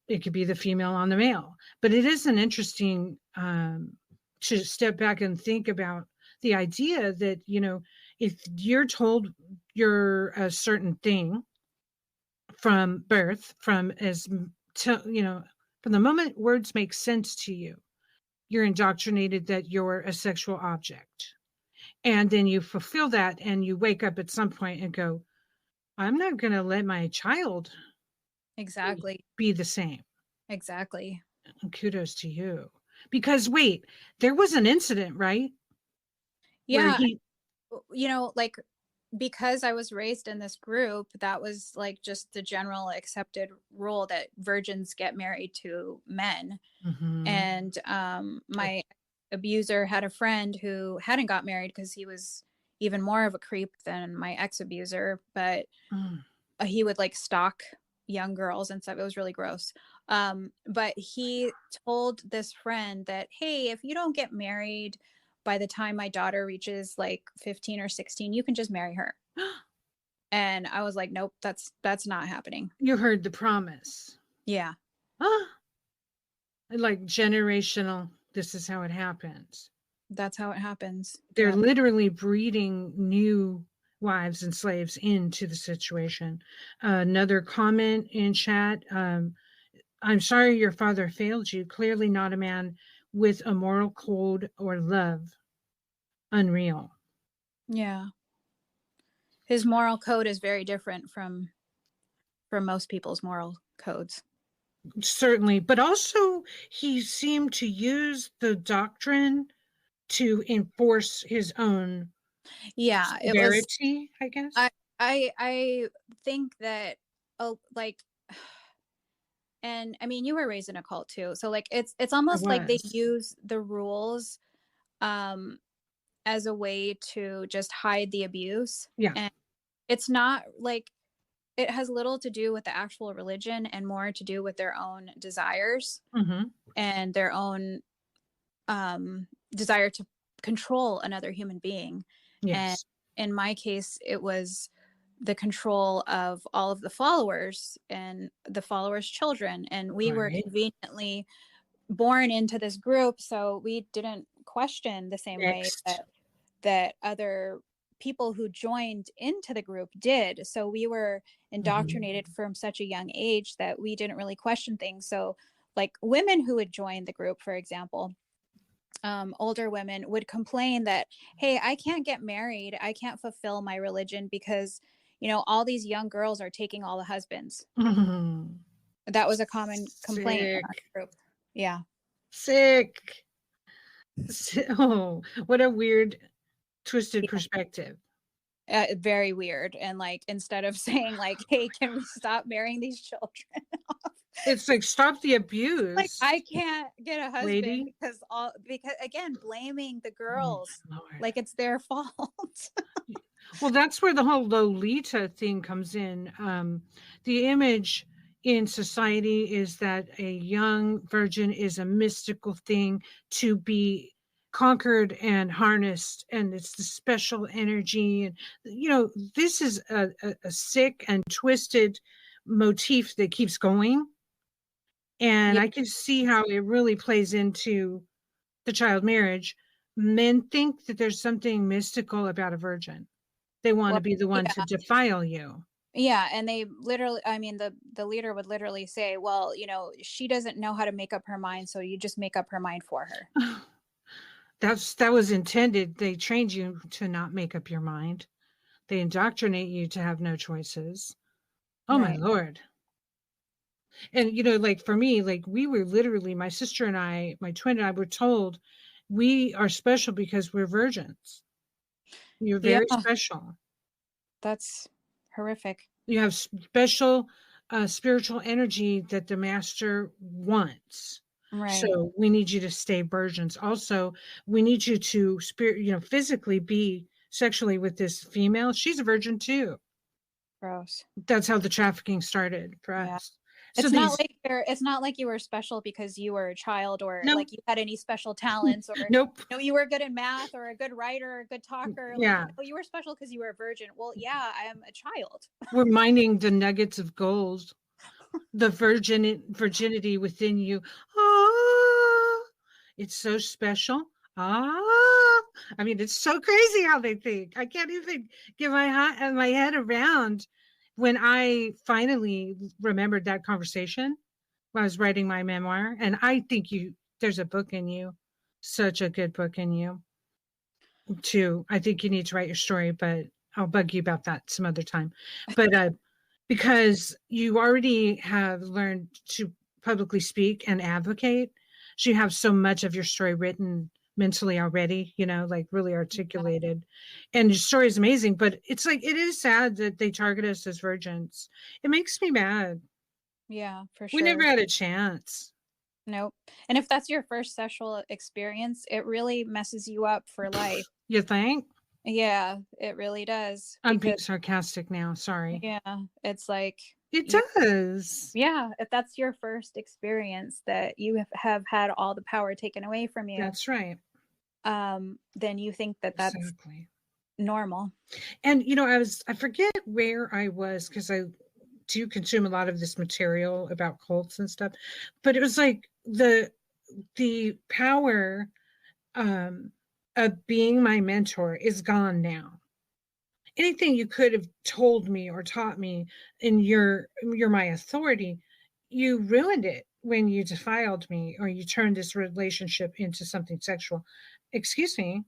It could be the female on the male. But it is an interesting to step back and think about the idea that, if you're told you're a certain thing from birth, from from the moment words make sense to you, you're indoctrinated that you're a sexual object. And then you fulfill that and you wake up at some point and go, I'm not going to let my child Exactly. be the same. Exactly. And kudos to you. Because wait, there was an incident, right? Yeah. Like, because I was raised in this group, that was like just the general accepted rule that virgins get married to men. Mm-hmm. And my abuser had a friend who hadn't got married because he was even more of a creep than my ex-abuser, but he would like stalk young girls and stuff. It was really gross. But he told this friend that, hey, if you don't get married by the time my daughter reaches like 15 or 16, you can just marry her. And I was like, nope, that's not happening. You heard the promise. Yeah. Like generational, this is how it happens. That's how it happens. They're literally breeding new wives and slaves into the situation. Another comment in chat. I'm sorry your father failed you. Clearly not a man with a moral code or love. Unreal. Yeah. His moral code is very different from most people's moral codes. Certainly. But also he seemed to use the doctrine to enforce his own severity, I guess. I think that and I mean, you were raised in a cult too, so like it's almost like they use the rules as a way to just hide the abuse. Yeah. And it's not like, it has little to do with the actual religion and more to do with their own desires and their own desire to control another human being. Yes. And in my case, it was the control of all of the followers and the followers' children. And we were conveniently born into this group, so we didn't question the same way that other people who joined into the group did. So we were indoctrinated from such a young age that we didn't really question things. So like women who would join the group, for example, older women would complain that, hey, I can't get married, I can't fulfill my religion because all these young girls are taking all the husbands. That was a common complaint in our group. Yeah. Sick. Oh, what a weird twisted perspective. Very weird. And like, instead of saying like, hey, can we stop marrying these children off? It's like, stop the abuse. Like, I can't get a husband because again, blaming the girls like it's their fault. Well, that's where the whole Lolita thing comes in. The image in society is that a young virgin is a mystical thing to be conquered and harnessed, and it's the special energy. And this is a sick and twisted motif that keeps going. And I can see how it really plays into the child marriage. Men think that there's something mystical about a virgin. They want to be the one to defile you. Yeah. And they literally, I mean, the leader would literally say, well, she doesn't know how to make up her mind, so you just make up her mind for her. That was intended. They trained you to not make up your mind. They indoctrinate you to have no choices. Oh, my Lord. And, like for me, like we were literally, my sister and I, my twin and I were told we are special because we're virgins. You're very special. That's horrific. You have special spiritual energy that the master wants. Right. So we need you to stay virgins. Also, we need you to physically be sexually with this female. She's a virgin too. Gross. That's how the trafficking started for Yeah. us. So these It's not like you were special because you were a child, or no, like you had any special talents, or nope, you were good at math, or a good writer, or a good talker. Like, yeah, no, you were special because you were a virgin. Well, yeah, I am a child. we're mining the nuggets of gold, the virginity within you. Ah, it's so special. Ah, I mean, it's so crazy how they think. I can't even get my head around when I finally remembered that conversation when I was writing my memoir. And I think there's a book in you, such a good book in you too. I think you need to write your story, but I'll bug you about that some other time. But because you already have learned to publicly speak and advocate, so you have so much of your story written mentally already, like really articulated. And your story is amazing, but it's like it is sad that they target us as virgins. It makes me mad. Yeah, for We sure. never had a chance. Nope. And if that's your first sexual experience, it really messes you up for life. You think? Yeah, it really does. I'm being Because sarcastic now. Sorry. yeah, it's like It you does. yeah, if that's your first experience that you have had all the power taken away from you, That's right. then you think that that's Exactly. normal. And I forget where I was because I do consume a lot of this material about cults and stuff, but it was like the power of being my mentor is gone now. Anything you could have told me or taught me, and you're my authority, you ruined it when you defiled me or you turned this relationship into something sexual. Excuse me.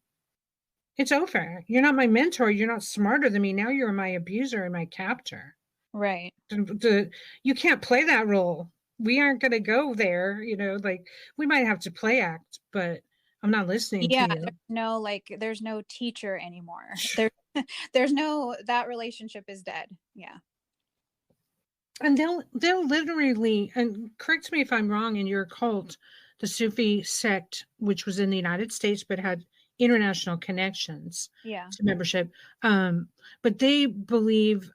It's over. You're not my mentor. You're not smarter than me. Now you're my abuser and my captor. Right. You can't play that role. We aren't going to go there. Like we might have to play act, but I'm not listening to Yeah, you. there's no teacher anymore. There's no, that relationship is dead. Yeah. And they'll literally, and correct me if I'm wrong, in your cult, the Sufi sect, which was in the United States but had international connections Yeah. to membership, but they believe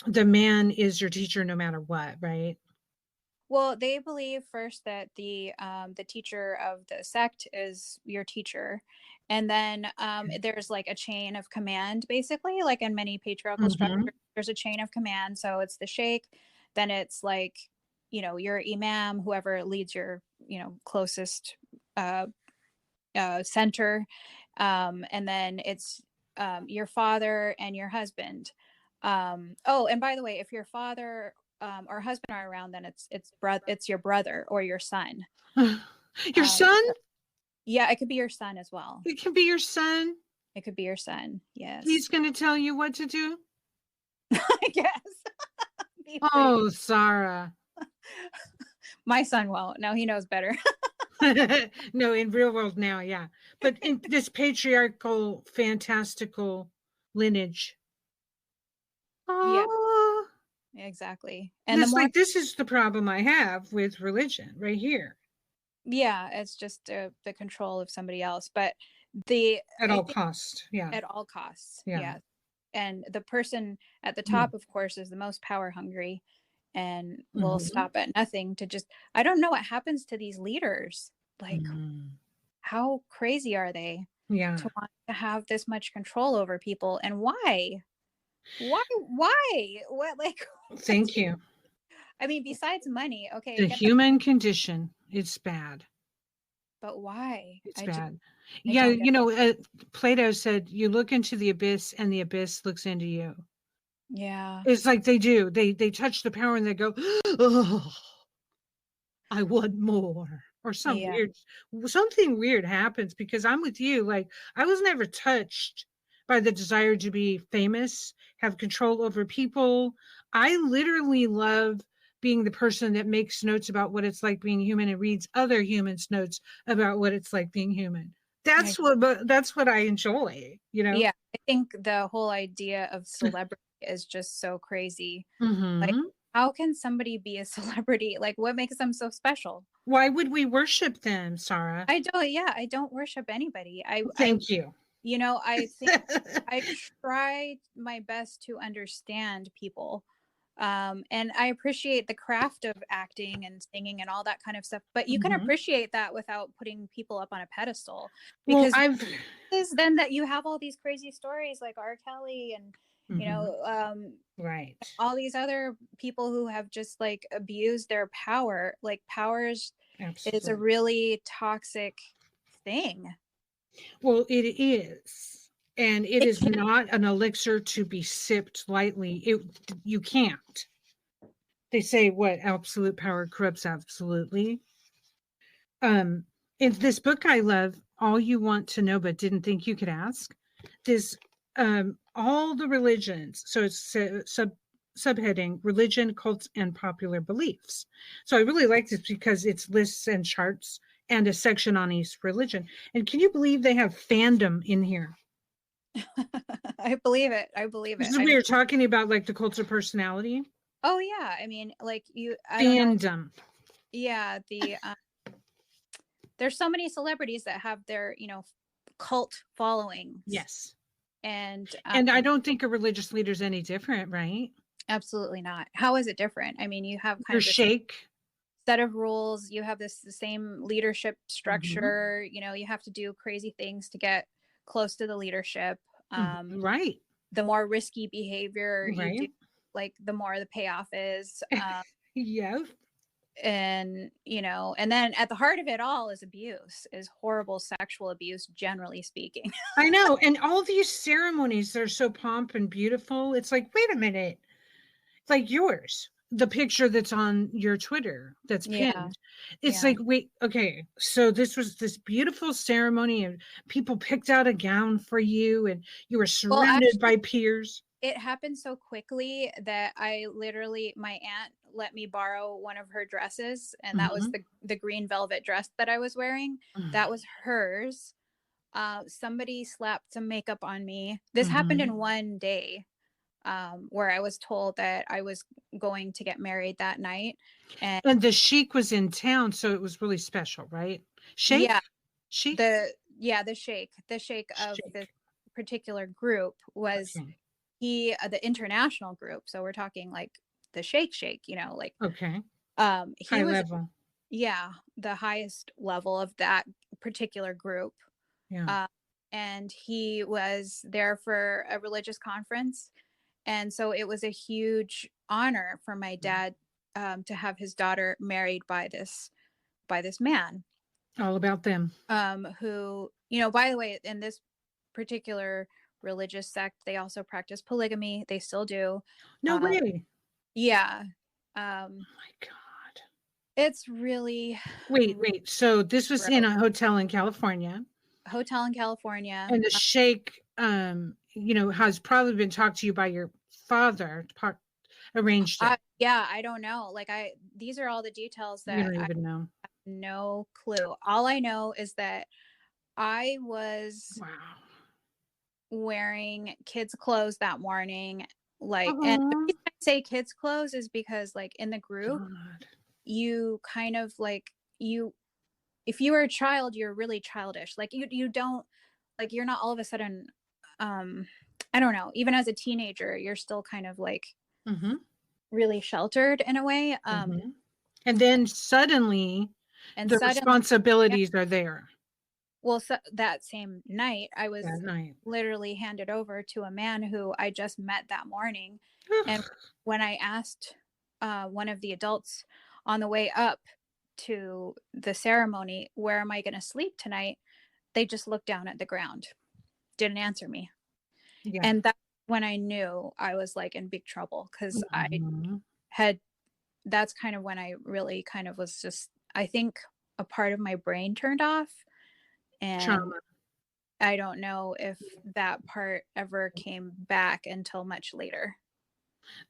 the man is your teacher no matter what, right? Well, they believe first that the teacher of the sect is your teacher, and then there's like a chain of command, basically, like in many patriarchal Mm-hmm. structures. There's a chain of command, so it's the sheikh, then it's like your imam, whoever leads your closest uh, center, and then it's your father and your husband. Oh, and by the way, if your father or husband are around, then it's your brother or your son. Your son? Yeah, it could be your son as well. It can be your son. It could be your son. Yes. He's going to tell you what to do. I guess. Oh, Sara. My son won't. No, he knows better. No, in real world now, yeah. But in this patriarchal, fantastical lineage. Yeah, Oh, exactly. And this is the problem I have with religion right here. Yeah, it's just the control of somebody else, but at all costs. Yeah. At all costs. Yeah. Yeah. And the person at the top, of course, is the most power hungry and will stop at nothing to just, I don't know what happens to these leaders. Like, how crazy are they to want to have this much control over people? And why? What, like, thank you. I mean, besides money, okay. The human condition, it's bad. But why? It's bad. Plato said, you look into the abyss and the abyss looks into you. Yeah. It's like they do. They touch the power and they go, oh, I want more. Or something weird happens because I'm with you. Like, I was never touched by the desire to be famous, have control over people. I literally love being the person that makes notes about what it's like being human and reads other humans' notes about what it's like being human. That's what I enjoy, Yeah, I think the whole idea of celebrity is just so crazy. Mm-hmm. Like, How can somebody be a celebrity? Like, what makes them so special? Why would we worship them, Sara? I don't worship anybody. Thank you. I think I try my best to understand people. And I appreciate the craft of acting and singing and all that kind of stuff. But you can appreciate that without putting people up on a pedestal, Well, because is then that you have all these crazy stories like R. Kelly and right, all these other people who have just like abused their power. Like is a really toxic thing. Well, it is. And it is not an elixir to be sipped lightly. You can't. They say what absolute power corrupts absolutely. In this book I love, All You Want to Know But Didn't Think You Could Ask. This all the religions. So it's subheading religion, cults, and popular beliefs. So I really like this because it's lists and charts and a section on each religion. And can you believe they have fandom in here? I believe it. We were talking about like the cult of personality. Oh yeah, I mean, like fandom. Yeah, there's so many celebrities that have their cult following. Yes, and I don't think a religious leader is any different, right? Absolutely not. How is it different? I mean, you have kind of shake set of rules. You have the same leadership structure. You have to do crazy things to get close to the leadership. Right. The more risky behavior you do, like the more the payoff is. Yeah. And and then at the heart of it all is horrible sexual abuse, generally speaking. I know. And all these ceremonies are so pomp and beautiful. It's like, wait a minute. It's like yours, the picture that's on your Twitter that's pinned. It's like, wait, okay. So this was this beautiful ceremony and people picked out a gown for you and you were surrounded by peers. It happened so quickly that my aunt let me borrow one of her dresses, and that was the green velvet dress that I was wearing. That was hers. Somebody slapped some makeup on me. This happened in one day, where I was told that I was going to get married that night. And the sheik was in town, so it was really special, right? Sheik? Yeah. Sheik? The sheik of this particular group was the international group. So we're talking like the sheik, like high level. Yeah, the highest level of that particular group. Yeah. And he was there for a religious conference. And so it was a huge honor for my dad to have his daughter married by this man. All about them. Who, by the way, in this particular religious sect, they also practice polygamy. They still do. No way. Yeah. Oh my God. It's really wait. So this was in a hotel in California. And the sheikh has probably been talked to you by your father, arranged it. I don't know. Like these are all the details that you don't even know. I have no clue. All I know is that I was wearing kids' clothes that morning. Like, and the reason I say kids' clothes is because like in the group, you kind of like if you were a child, you're really childish. Like you don't, like, you're not all of a sudden, I don't know, even as a teenager, you're still kind of like really sheltered in a way. And then suddenly the responsibilities are there. Well, so that same night, I was literally handed over to a man who I just met that morning. And when I asked one of the adults on the way up to the ceremony, where am I going to sleep tonight? They just looked down at the ground, didn't answer me. Yeah. And that's when I knew I was like in big trouble, because that's kind of when I really kind of was just, I think a part of my brain turned off. And trauma. I don't know if that part ever came back until much later.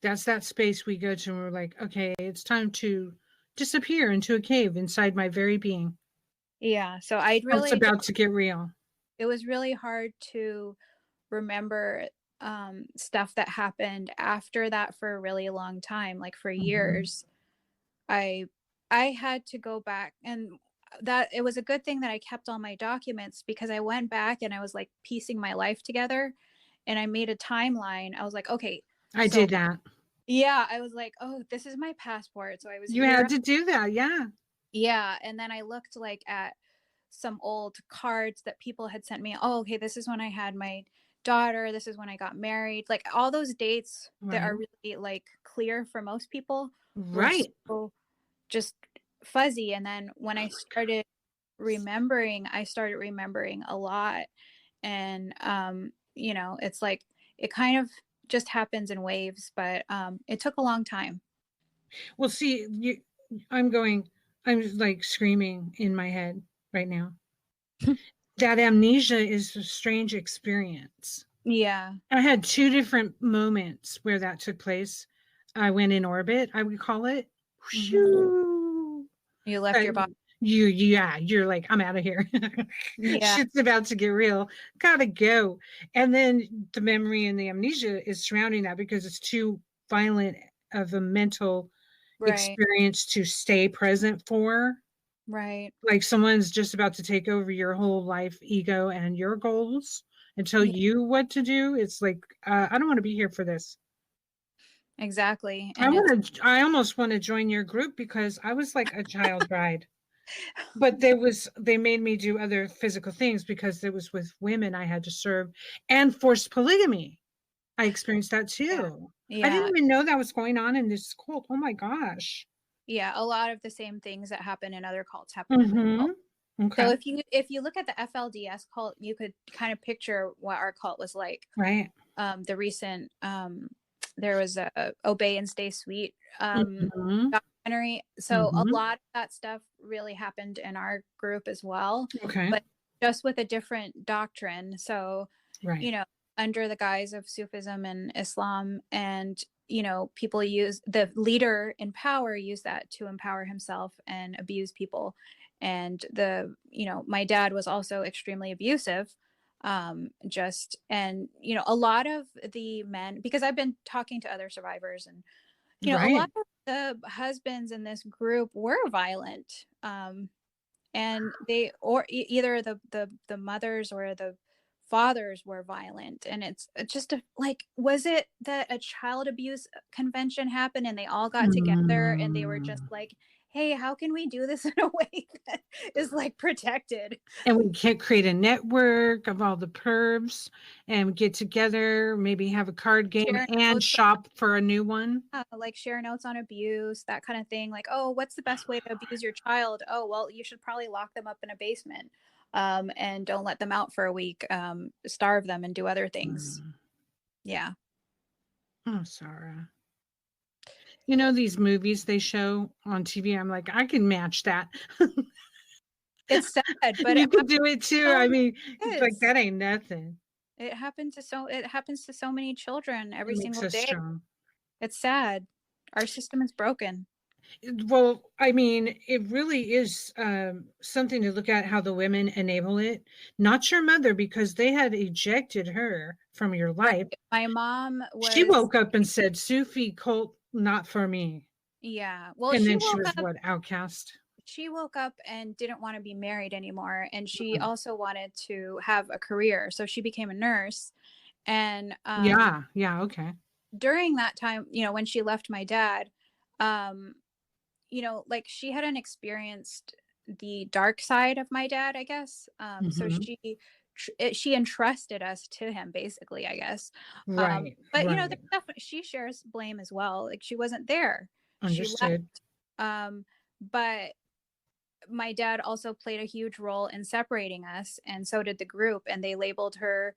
That's that space we go to and we're like, okay, it's time to disappear into a cave inside my very being. Yeah. So I really, it's about to get real. It was really hard to remember stuff that happened after that for a really long time, like for years. I had to go back, and that it was a good thing that I kept all my documents, because I went back and I was like piecing my life together, and I made a timeline. I was like, okay, I so did that. yeah, I was like, oh, this is my passport. So I was You here. had to do that. Yeah. Yeah. And then I looked like at some old cards that people had sent me. Oh, okay, this is when I had my daughter. This is when I got married. Like all those dates that are really like clear for most people were so just fuzzy. And then when I started remembering, I started remembering a lot. And you know, it's like it kind of just happens in waves, but it took a long time. Well, see, I'm like screaming in my head right now. That amnesia is a strange experience. Yeah. I had two different moments where that took place. I went in orbit, I would call it. You left your body. You're like, I'm out of here. Yeah. Shit's about to get real. Gotta go. And then the memory and the amnesia is surrounding that because it's too violent of a mental experience to stay present for. Right. Like someone's just about to take over your whole life, ego, and your goals and tell you what to do. It's like, I don't want to be here for this. Exactly. I And want to. I almost want to join your group because I was like a child bride, but they made me do other physical things because it was with women I had to serve, and forced polygamy. I experienced that too. I didn't yeah. even know that was going on in this cult. Oh my gosh. Yeah, a lot of the same things that happen in other cults happen in this cult. Okay. So if you look at the FLDS cult, you could kind of picture what our cult was like. Right. The recent there was a Obey and Stay Sweet documentary. So a lot of that stuff really happened in our group as well. Okay. But just with a different doctrine. So you know, under the guise of Sufism and Islam, and you know, people use the leader in power use that to empower himself and abuse people. And you know, my dad was also extremely abusive. And you know, a lot of the men, because I've been talking to other survivors, and you know, a lot of the husbands in this group were violent. And they, or either the mothers or the fathers were violent. And it's just like, was it that a child abuse convention happened and they all got together and they were just like, hey, how can we do this in a way that is like protected? And we can create a network of all the pervs and get together, maybe have a card game and shop for a new one. Like share notes on abuse, that kind of thing. Like, oh, what's the best way to abuse your child? Oh, well, you should probably lock them up in a basement, and don't let them out for a week, starve them and do other things. Yeah. Oh, Sara. You know, these movies they show on TV, I'm like, I can match that. It's sad, but you could do it too. I mean, it's like that ain't nothing. It happens to so many children every single day. Strong. It's sad. Our system is broken. Well, I mean, it really is something to look at how the women enable it. Not your mother, because they had ejected her from your life. My mom She woke up and said, Sufi cult, not for me. Yeah. Well, and then she was what, outcast? She woke up and didn't want to be married anymore. And she also wanted to have a career. So she became a nurse. And okay. During that time, you know, when she left my dad, you know, like she hadn't experienced the dark side of my dad, I guess. So she entrusted us to him, basically, I guess. But you know, she shares blame as well. Like she wasn't there. Understood. She left. But my dad also played a huge role in separating us, and so did the group. And they labeled her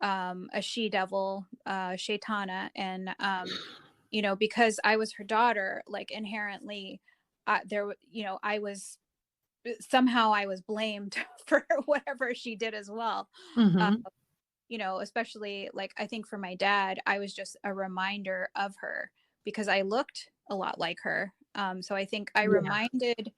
a she devil, Shaitana, and you know, because I was her daughter, like inherently, you know, I was blamed for whatever she did as well. You know, especially like I think for my dad, I was just a reminder of her because I looked a lot like her. So I think I reminded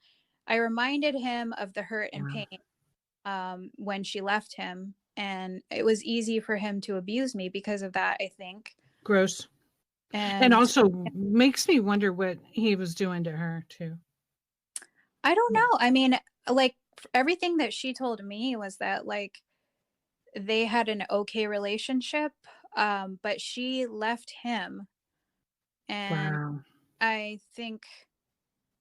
him of the hurt and pain when she left him. and it was easy for him to abuse me because of that, I think. Gross. And And also makes me wonder what he was doing to her too. I don't know. I mean, like everything that she told me was that like they had an okay relationship, but she left him. And Wow. I think,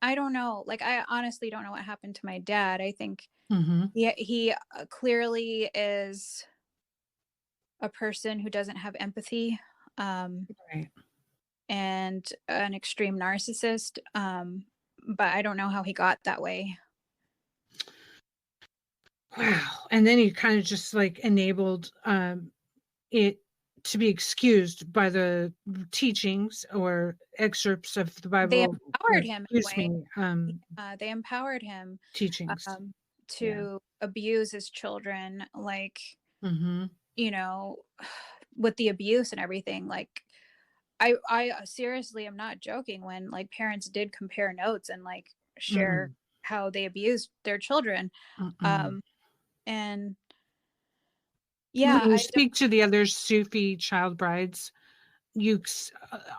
I don't know, like I honestly don't know what happened to my dad. I think Mm-hmm. he clearly is a person who doesn't have empathy, Right. and an extreme narcissist. But I don't know how he got that way. Wow. And then he kind of just like enabled it to be excused by the teachings or excerpts of the They Bible, empowered him in a excuse way. me, They empowered him teachings. Yeah. to abuse his children, like, Mm-hmm. you know, with the abuse and everything. Like, I seriously am not joking when like parents did compare notes and like share Mm-mm. how they abused their children. Mm-mm. Um, and When yeah, you I don't, speak to the other Sufi child brides,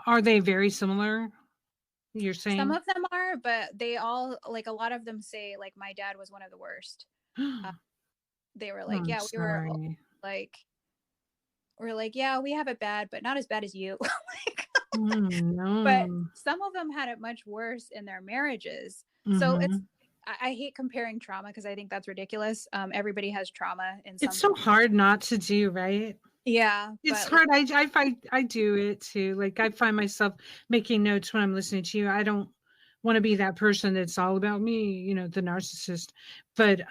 are they very similar? You're some saying? of them are, but they all like a lot of them say like my dad was one of the worst. Uh, they were like, I'm yeah, sorry. like we're like, yeah, we have it bad, but not as bad as you. Like, but No. some of them had it much worse in their marriages. So Mm-hmm. I hate comparing trauma because I think that's ridiculous. Everybody has trauma in It's some so form. hard not to do, right? Yeah, It's but like, hard. I find I do it too. Like I find myself making notes when I'm listening to you. I don't want to be that person that's all about me, the narcissist. But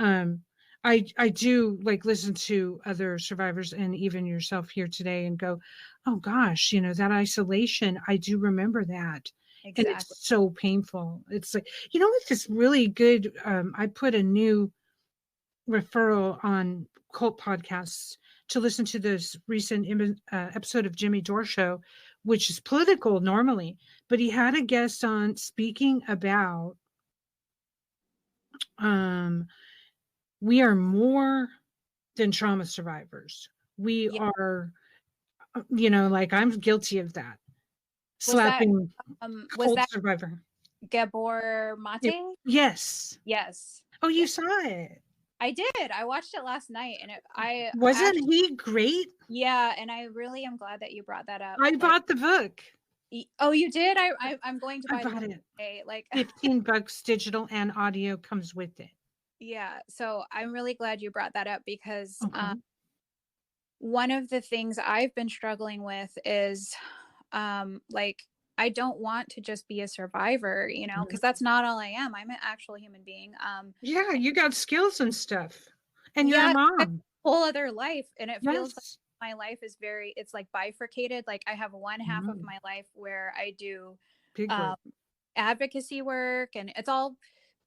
I do like listen to other survivors and even yourself here today and go, oh gosh, that isolation. I do remember that. And exactly. it's so painful. It's like, it's this really good. I put a new referral on cult podcasts to listen to this recent episode of Jimmy Dore show, which is political normally, but he had a guest on speaking about um, we are more than trauma survivors. We Yeah. are, like I'm guilty of that. Was that Slapping was cult that survivor. Gabor Yep. Mate? Yes. Yes. Oh, you Yeah. saw it. I did. I watched it last night and I actually, Wasn't he great? yeah, and I really am glad that you brought that up. I Like, bought the book. oh, you did? I'm going to I buy the bought book it. today. Like, $15 digital and audio comes with it. yeah. So I'm really glad you brought that up because Okay. one of the things I've been struggling with is like I don't want to just be a survivor, because that's not all I am. I'm an actual human being. Yeah, you got skills and stuff. And you're a Yeah, a mom. whole other life, and it feels like Yes. my life is it's like bifurcated. Like I have one half of Mm, my life where I do big um work. advocacy work, and it's all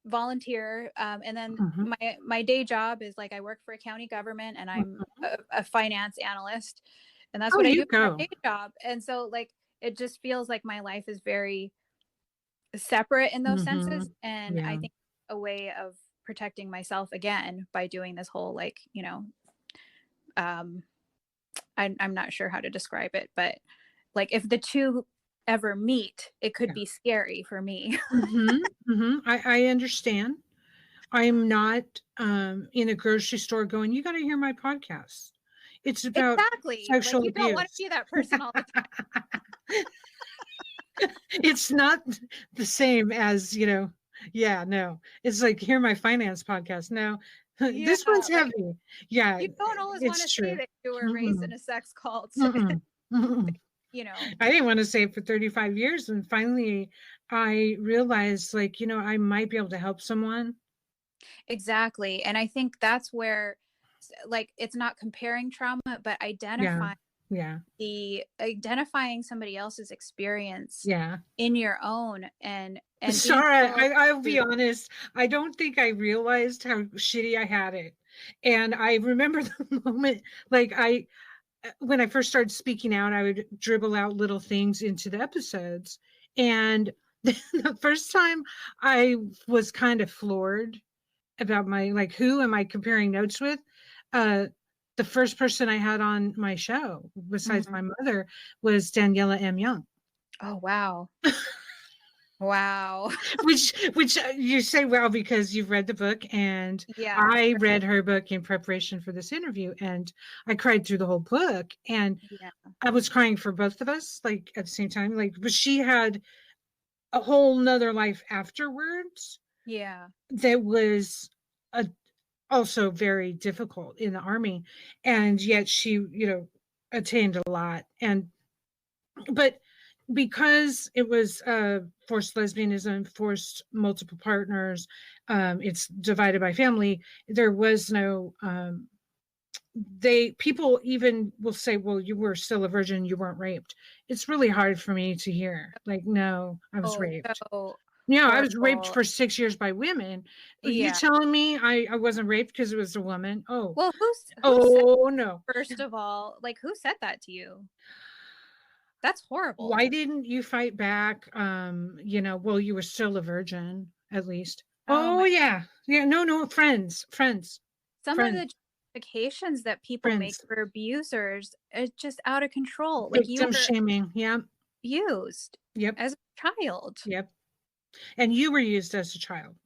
volunteer, and then Mhm. my day job is like I work for a county government and I'm Mhm. a finance analyst, and that's Oh, what I you do for my go. day job. And so like it just feels like my life is very separate in those senses, Mhm. and I Yeah. think a way of protecting myself again by doing this whole like um I'm not sure how to describe it, but like if the two ever meet, it could Yeah. be scary for me. Mhm. Mhm. I understand. I'm not in a grocery store going, you got to hear my podcast. It's about Exactly, like sexual you don't want to abuse. be that person all the time. It's not the same as, yeah, no. It's like, hear my finance podcast. No, Yeah, this one's like heavy. Yeah, you don't always want to it's say true. that you were raised in Mm-mm, a sex cult. mm-mm, mm-mm. you know I didn't want to say it for 35 years. And finally, I realized, like, I might be able to help someone. exactly, and I think that's where like it's not comparing trauma, but Yeah, yeah, identifying somebody else's experience yeah. in your own, and being Sarah, able I'll to be honest. I don't think I realized how shitty I had it. And I remember the moment, like, when I first started speaking out, I would dribble out little things into the episodes. And the first time I was kind of floored about my, like, who am I comparing notes with? Uh, The first person I had on my show, besides my mother, was Daniela M. Young. Oh, wow. Wow. which you say, well, because you've read the book, and Yeah. I read her book in preparation for this interview, and I cried through the whole book, and Yeah. I was crying for both of us, like at the same time, like, but she had a whole nother life afterwards Yeah. that was a, also very difficult in the army, and yet she, attained a lot. And but because it was forced lesbianism, forced multiple partners, it's divided by family, there was no people even will say, well, you were still a virgin, you weren't raped. It's really hard for me to hear, like, no, I was Oh, raped. so Yeah, I was raped horrible. for 6 years by women. Are you Yeah. telling me I wasn't raped because it was a woman? Oh, Well, who said, oh no. first of all, like, who said that to you? That's horrible. Why didn't you fight back? Well, you were still a virgin, at least. Oh Oh my. yeah. Yeah, no, friends, Some of friends, the justifications that people make friends. for abusers is just out of control. Like, you Victim were shaming. Yeah. abused Yep. as a child. Yep. And you were used as a child.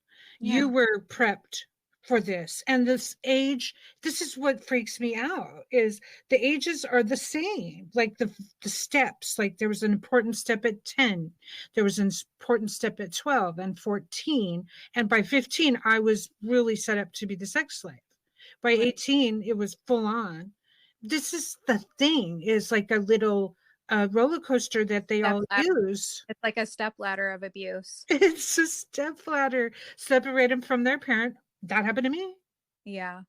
You Yeah. were prepped for this. And this is what freaks me out, is the ages are the same. Like the steps, like there was an important step at 10, there was an important step at 12 and 14, and by 15 I was really set up to be the sex slave. By Right. 18 it was full on. This is the thing, is like a little roller coaster that they Step all ladder. use. It's like a step ladder of abuse. It's a stepladder. Separate them from their parent. That happened to me. Yeah.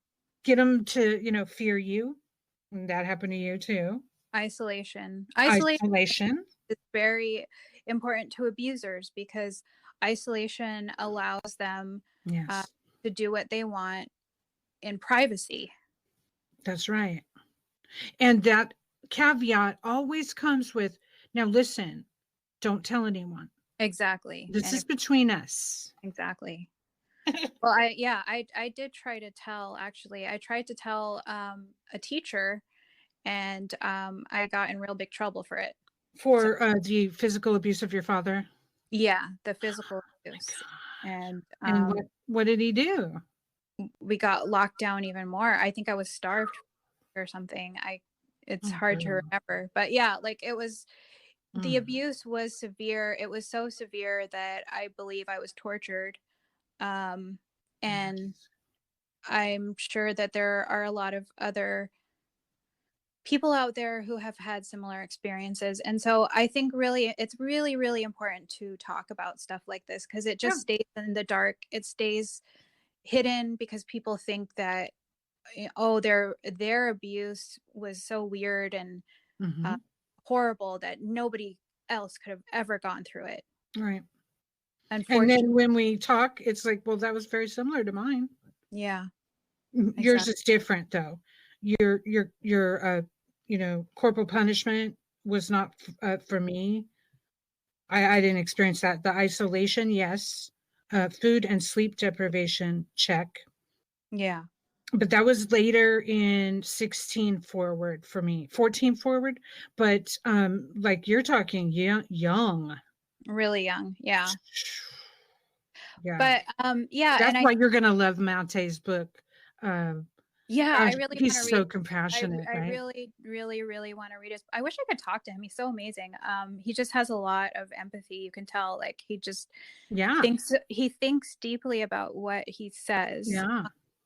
Get them to, fear you. And that happened to you too. Isolation. Isolation. Is very important to abusers because isolation allows them Yes, to do what they want in privacy. that's right. And that caveat always comes with, now listen, don't tell anyone. Exactly. This is between us. Exactly. Well, I did try to tell, actually. I tried to tell a teacher, and I got in real big trouble for it. For the physical abuse of your father. Yeah, the physical abuse. And And what did he do? we got locked down even more. I think I was starved or something. It's hard to remember. But yeah, like, it was, the abuse was severe. It was so severe that I believe I was tortured. And I'm sure that there are a lot of other people out there who have had similar experiences. And so I think really it's really, really important to talk about stuff like this, because it just stays in the dark. It stays hidden because people think that, oh, their abuse was so weird and horrible that nobody else could have ever gone through it. Right. And Unfortunately. then when we talk, it's like, well, that was very similar to mine. Yeah. Yours is different though. Your corporal punishment was not for me. I didn't experience that. The isolation, yes. Food and sleep deprivation, check. Yeah. But that was later in 16 forward for me, 14 forward. But like you're talking young. Really young. Yeah. Yeah. But yeah. That's And why you're gonna love Mate's book. yeah, Gosh, I really want he's to so read. compassionate, I right? really, really, really want to read his. I wish I could talk to him. He's so amazing. He just has a lot of empathy. You can tell, like, he just thinks deeply about what he says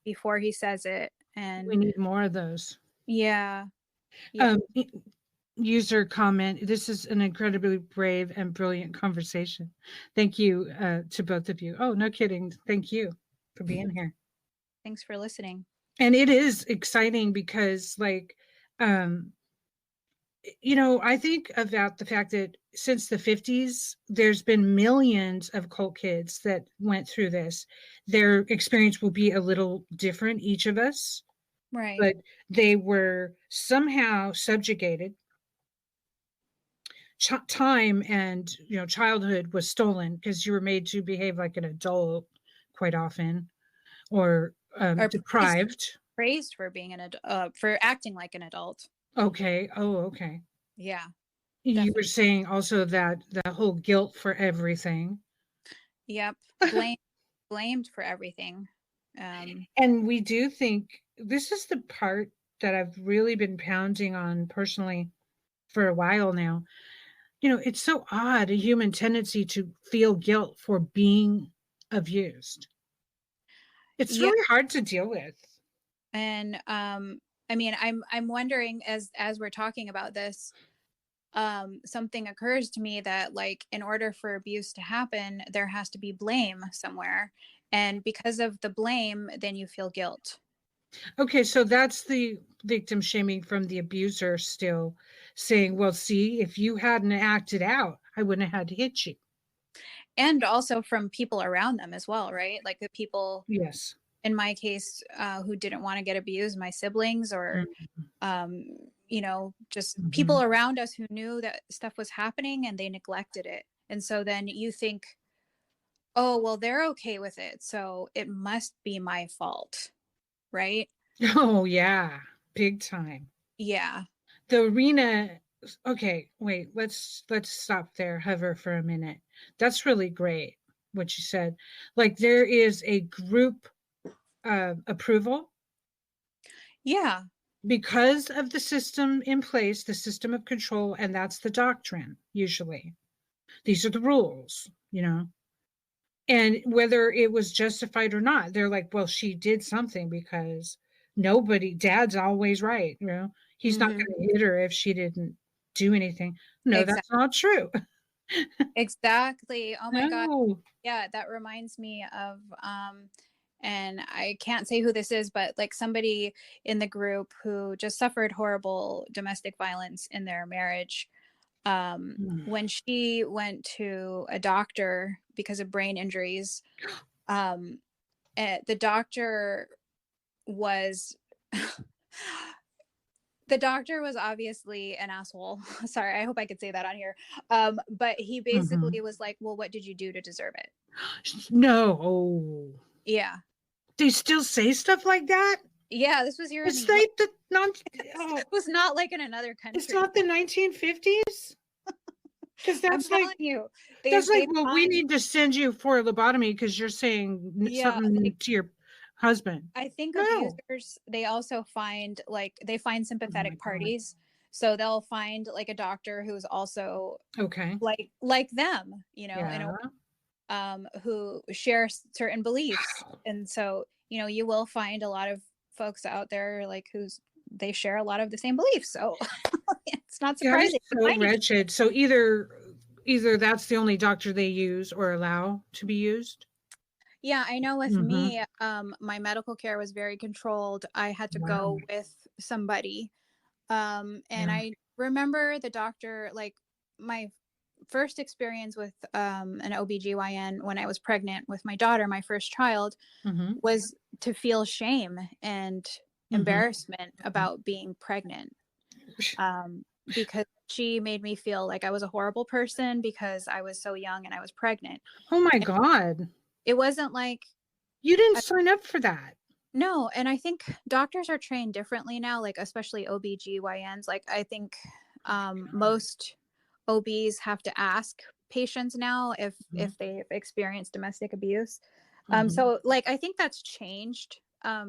before he says it. And we need more of those. Yeah. User comment, this is an incredibly brave and brilliant conversation. Thank you to both of you. Oh, no kidding. Thank you for being here. Thanks for listening. And it is exciting because, like, I think about the fact that since the 50s, there's been millions of cult kids that went through this. Their experience will be a little different, each of us. Right. But they were somehow subjugated. Time and childhood was stolen because you were made to behave like an adult quite often, or deprived. praised for being an for acting like an adult. Okay. Oh, okay. Yeah, You were definitely. saying also that the whole guilt for everything. Yep. Blamed for everything. Um, And we do think this is the part that I've really been pounding on personally for a while now. It's so odd, a human tendency to feel guilt for being abused. It's yeah, really hard to deal with. and I mean, I'm wondering as we're talking about this, something occurs to me that, like, in order for abuse to happen, there has to be blame somewhere, and because of the blame, then you feel guilt. Okay, so that's the victim shaming from the abuser still saying, well, see, if you hadn't acted out, I wouldn't have had to hit you. And also from people around them as well, right? Like the people, Yes. in my case, who didn't want to get abused, my siblings, or um, just Mm-hmm. people around us who knew that stuff was happening and they neglected it. And so then you think, oh, well, they're okay with it, so it must be my fault, right? Oh, yeah, big time. Yeah. The arena. Okay, wait, let's stop there, hover for a minute. That's really great what you said. Like there is a group approval Yeah. because of the system in place, the system of control, and that's the doctrine usually. These are the rules. And whether it was justified or not, they're like, well, she did something because dad's always right. He's not Hmm. going to hit her if she didn't do anything. No, Exactly. that's not true. Exactly. Oh my God. No. Yeah, that reminds me of and I can't say who this is, but like somebody in the group who just suffered horrible domestic violence in their marriage. When she went to a doctor because of brain injuries, um, the doctor was the doctor was obviously an asshole. Sorry, I hope I could say that on here. But he Mhm. basically was like, well, what did you do to deserve it? No. Oh. Yeah. They still say stuff like that? Yeah, this was here in the It's US. like the non It oh, was not like in another it's country. not the 1950s? Because I'm that's like telling you, that's like, they well, we find, need to send you for a lobotomy because you're saying yeah, like something to your husband. I think No. abusers, they also find, like, they find Oh my sympathetic god. parties. So they'll find like a doctor who's also Okay. like them, in a Yeah. who share certain beliefs. And so, you will find a lot of folks out there like they share a lot of the same beliefs. So it's not That is surprising to so find each other. wretched. So either that's the only doctor they use or allow to be used. Yeah, I know with Mhm. me, my medical care was very controlled. I had to Wow. go with somebody. And Yeah. I remember the doctor, like my first experience with an OBGYN when I was pregnant with my daughter, my first child, Mhm. was to feel shame and Mhm. embarrassment about being pregnant. Because she made me feel like I was a horrible person because I was so young and I was pregnant. Oh my And god. it wasn't like, You didn't I, sign up for that. no, and I think doctors are trained differently now, like especially OBGYNs. Like I think most OBs have to ask patients now Mhm. if they've experienced domestic abuse. Mhm. So like I think that's changed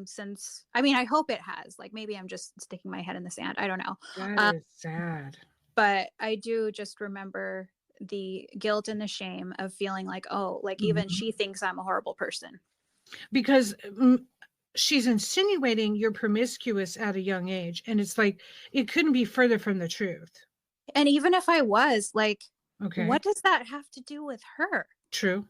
since, I mean, I hope it has. Like maybe I'm just sticking my head in the sand. I don't know. That Uh, is sad. but I do just remember the guilt and the shame of feeling like, oh, like even Mhm. she thinks I'm a horrible person. Because she's insinuating you're promiscuous at a young age, and it's like it couldn't be further from the truth. And even if I was, like, Okay. what does that have to do with her? True.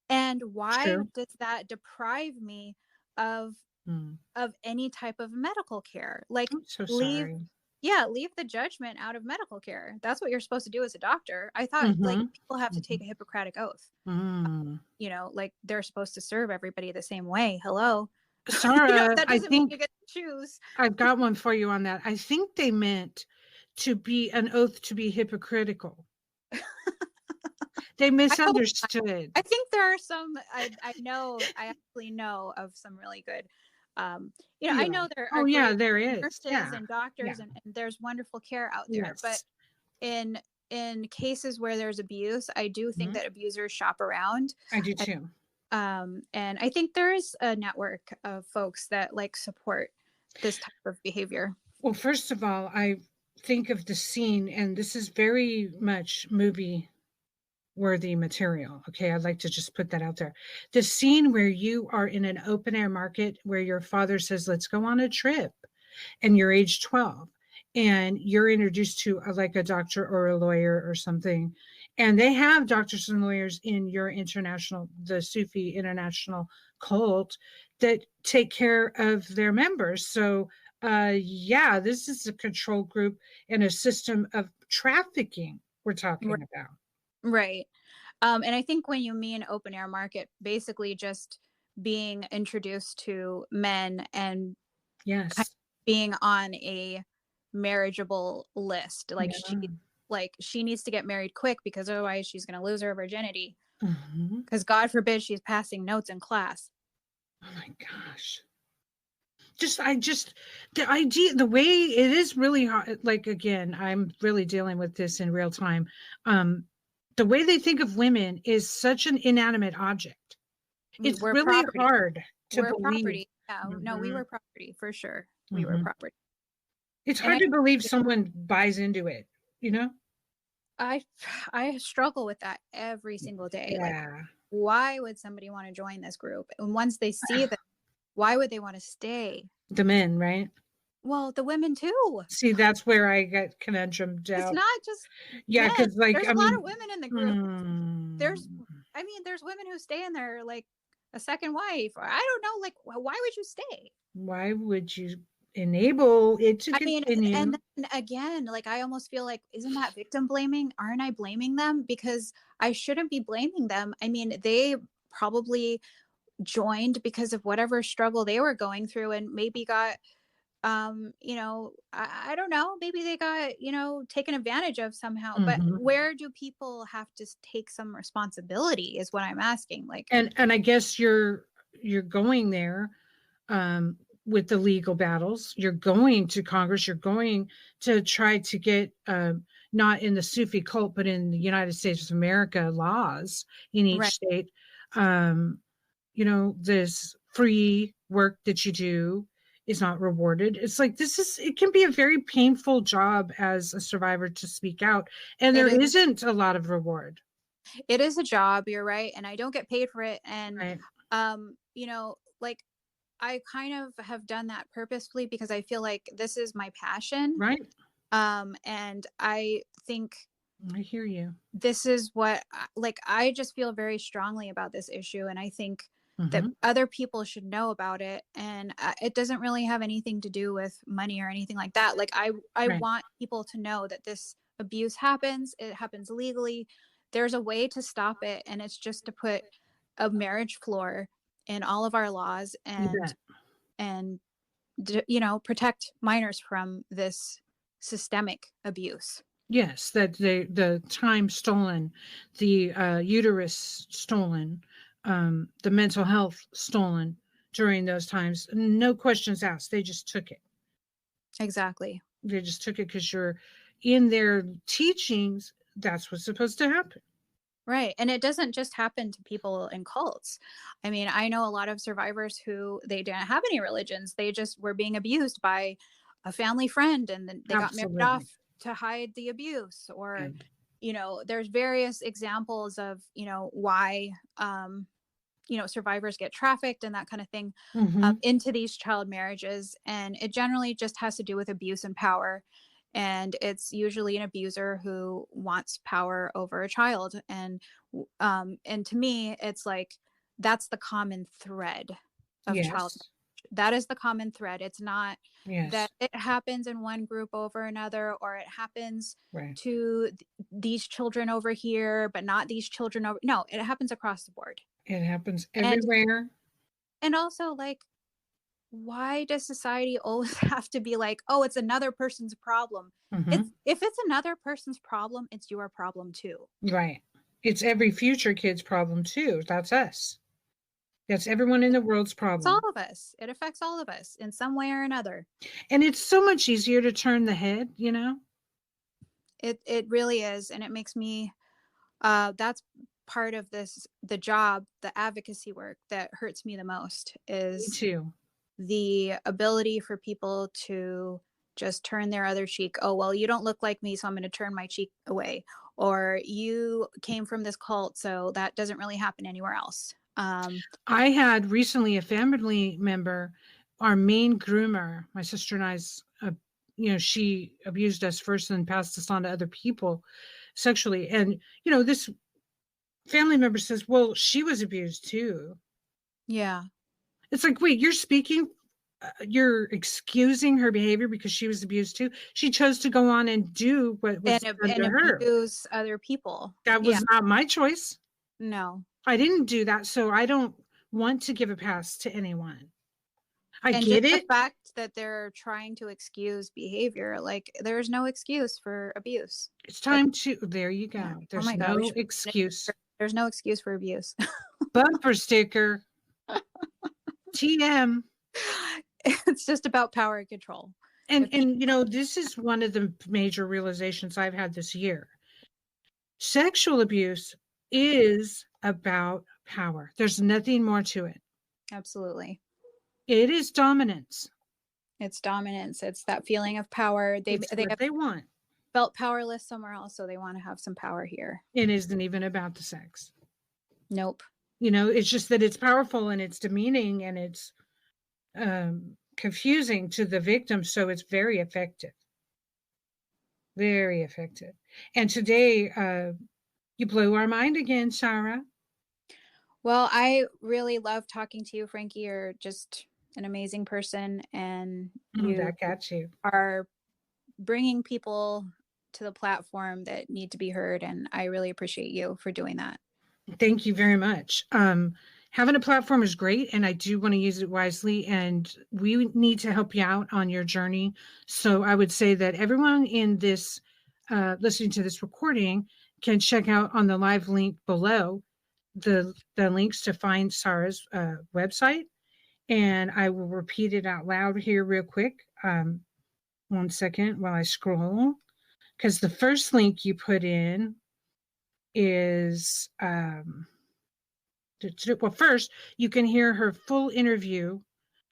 And why True. does that deprive me of Mm. any type of medical care? Like I'm so leave sorry. yeah, leave the judgment out of medical care. That's what you're supposed to do as a doctor. I thought like Mhm. people have to take Mhm. a Hippocratic oath. Mm. Like they're supposed to serve everybody the same way. Hello. Sarah, That I doesn't mean think you get to choose. I've got one for you on that. I think they meant to be an oath to be hypocritical. They I hope misunderstood. I think there are some I actually know of some really good I know there Oh are yeah, great there is. nurses Yeah. and doctors, Yeah. and there's wonderful care out there, but Yes. in cases where there's abuse, I do think Mhm. that abusers shop around. I do too. And I think there is a network of folks that like support this type of behavior. Well, first of all, I think of the scene, and this is very much movie worthy material. Okay. I'd like to just put that out there. The scene where you are in an open air market where your father says, let's go on a trip, and you're age 12, and you're introduced to like a doctor or a lawyer or something. And they have doctors and lawyers in your the Sufi international cult that take care of their members. So, yeah, this is a control group and a system of trafficking we're talking about. Right. And I think when you mean open air market, basically just being introduced to men and kind Yes. of being on a marriageable list. Yeah. Like she needs to get married quick because otherwise she's going to lose her virginity. Mhm. Because God forbid she's passing notes in class. Oh my gosh. The idea, the way it is really hard. Like, again, I'm really dealing with this in real time. Um, the way they think of women is such an inanimate object. It's We're really property. hard to We're believe. property. Yeah. No, we Mhm, were property for sure. We were mhm. property. It's And hard to believe someone buys into it, you know? I, I struggle with that every single day. Like, Yeah. why would somebody want to join this group? And once they see that, why would they want to stay? The men, right? Well, the women too. See, that's where I get conundrumed It's out. not just Yeah, men. because, like, There's I a lot mean, of women in the group. mm, There's women who stay in there like a second wife, or I don't know, like why would you stay? why would you enable it to I mean, and continue? then again, like I almost feel like, isn't that victim blaming? Aren't I blaming them? Because I shouldn't be blaming them. I mean, they probably joined because of whatever struggle they were going through and maybe got I don't know, maybe they got taken advantage of somehow, but Mhm. where do people have to take some responsibility is what I'm asking, like. And I guess you're going there, um, with the legal battles. You're going to Congress. You're going to try to get, not in the Sufi cult, but in the United States of America laws in each Right. state. Um, this free work that you do is not rewarded. It's like it can be a very painful job as a survivor to speak out, and it there is isn't a lot of reward. it is a job, you're right, and I don't get paid for it, and Right. like I kind of have done that purposefully because I feel like this is my passion. Right. And I think I hear you. this is what like I just feel very strongly about this issue, and I think that Hmm. other people should know about it, and it doesn't really have anything to do with money or anything like that. Like I Right. want people to know that this abuse happens, it happens legally, there's a way to stop it, and it's just to put a marriage floor in all of our laws, You and bet. and protect minors from this systemic abuse. Yes, that the time stolen, the uterus stolen, the mental health stolen during those times. No questions asked. They just took it. Exactly. They just took it because you're in their teachings. That's what's supposed to happen. Right. And it doesn't just happen to people in cults. I mean, I know a lot of survivors who they didn't have any religions. They just were being abused by a family friend, and then they got married off Absolutely. to hide the abuse. Or, And there's various examples of, why, survivors get trafficked and that kind of thing, hmm into these child marriages. And it generally just has to do with abuse and power. And it's usually an abuser who wants power over a child. And to me, it's like that's the common thread of child. yes, That is the common thread. It's not yes, that it happens in one group over another, or it happens right. to these children over here, but not these children over. No, it happens across the board. It happens And everywhere. and also, like, why does society always have to be like, oh, it's another person's problem? Hmm. It's If it's another person's problem, it's your problem too. Right. It's every future kid's problem too. That's us. That's everyone in the world's It's problem. all of us. It affects all of us in some way or another. And it's so much easier to turn the head, you know? It really is. And it makes me, that's part of the job, the advocacy work that hurts me the most Me is too. the ability for people to just turn their other cheek. Oh, well, you don't look like me, so I'm going to turn my cheek away. Or you came from this cult, so that doesn't really happen anywhere else. I had recently a family member, our main groomer, my sister and I's, she abused us first and passed us on to other people sexually. And, this family member says, well, she was abused too. Yeah. It's like, wait, you're excusing her behavior because she was abused too. She chose to go on and do what was done And to her. abuse other people. That Yeah. was not my choice. No. I didn't do that, so I don't want to give a pass to anyone. I And get just the it. fact that they're trying to excuse behavior, like there's no excuse for abuse. It's time to, there you Yeah. go. Oh There's my God. no excuse. There's no excuse for abuse. Bumper sticker. TM. It's just about power and control. And this is one of the major realizations I've had this year. Sexual abuse is about power. There's nothing more to it. Absolutely. It is dominance. It's dominance. It's that feeling of power. They What they want. felt powerless somewhere else, so they want to have some power here. It isn't even about the sex. Nope. It's just that it's powerful and it's demeaning and it's confusing to the victim, so it's very effective. Very effective. And today, you blew our mind again, Sara. Well, I really love talking to you, Frankie. You're just an amazing person, and you That got you. are bringing people to the platform that need to be heard, and I really appreciate you for doing that. Thank you very much. Having a platform is great, and I do want to use it wisely, and we need to help you out on your journey. So I would say that everyone in this listening to this recording can check out on the live link below the links to find Sara's website, and I will repeat it out loud here real quick. 1 second while I scroll, because the first link you put in is well, first you can hear her full interview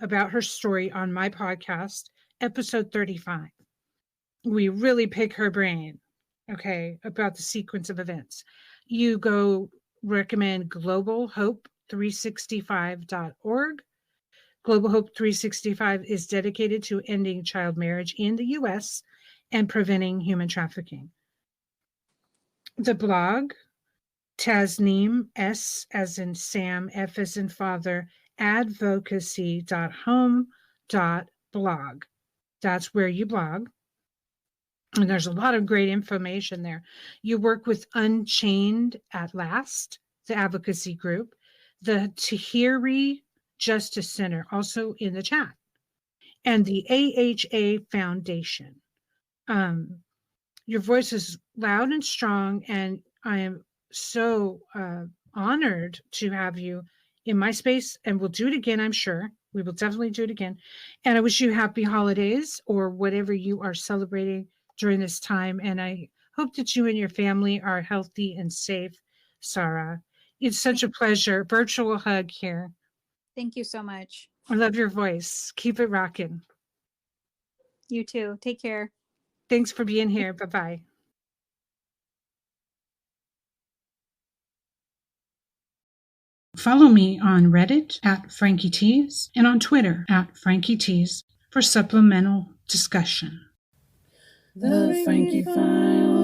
about her story on my podcast, episode 35. We really pick her brain, okay, about the sequence of events. You go recommend globalhope365.org. Global Hope 365 is dedicated to ending child marriage in the U.S. and preventing human trafficking. The blog, Tasneem, S as in Sam, F as in Father, advocacy.home.blog. That's where you blog. And there's a lot of great information there. You work with Unchained at Last, the advocacy group, the Tahiri Justice Center, also in the chat, and the AHA Foundation. Your voice is loud and strong, and I am so honored to have you in my space, and we'll do it again, I'm sure. We will definitely do it again. And I wish you happy holidays or whatever you are celebrating during this time. And I hope that you and your family are healthy and safe, Sara. It's such a pleasure. Virtual hug here. Thank you so much. I love your voice. Keep it rocking. You too. Take care. Thanks for being here. Bye-bye. Follow me on Reddit at Frankie Tees and on Twitter at Frankie Tees for supplemental discussion. The Frankie Files.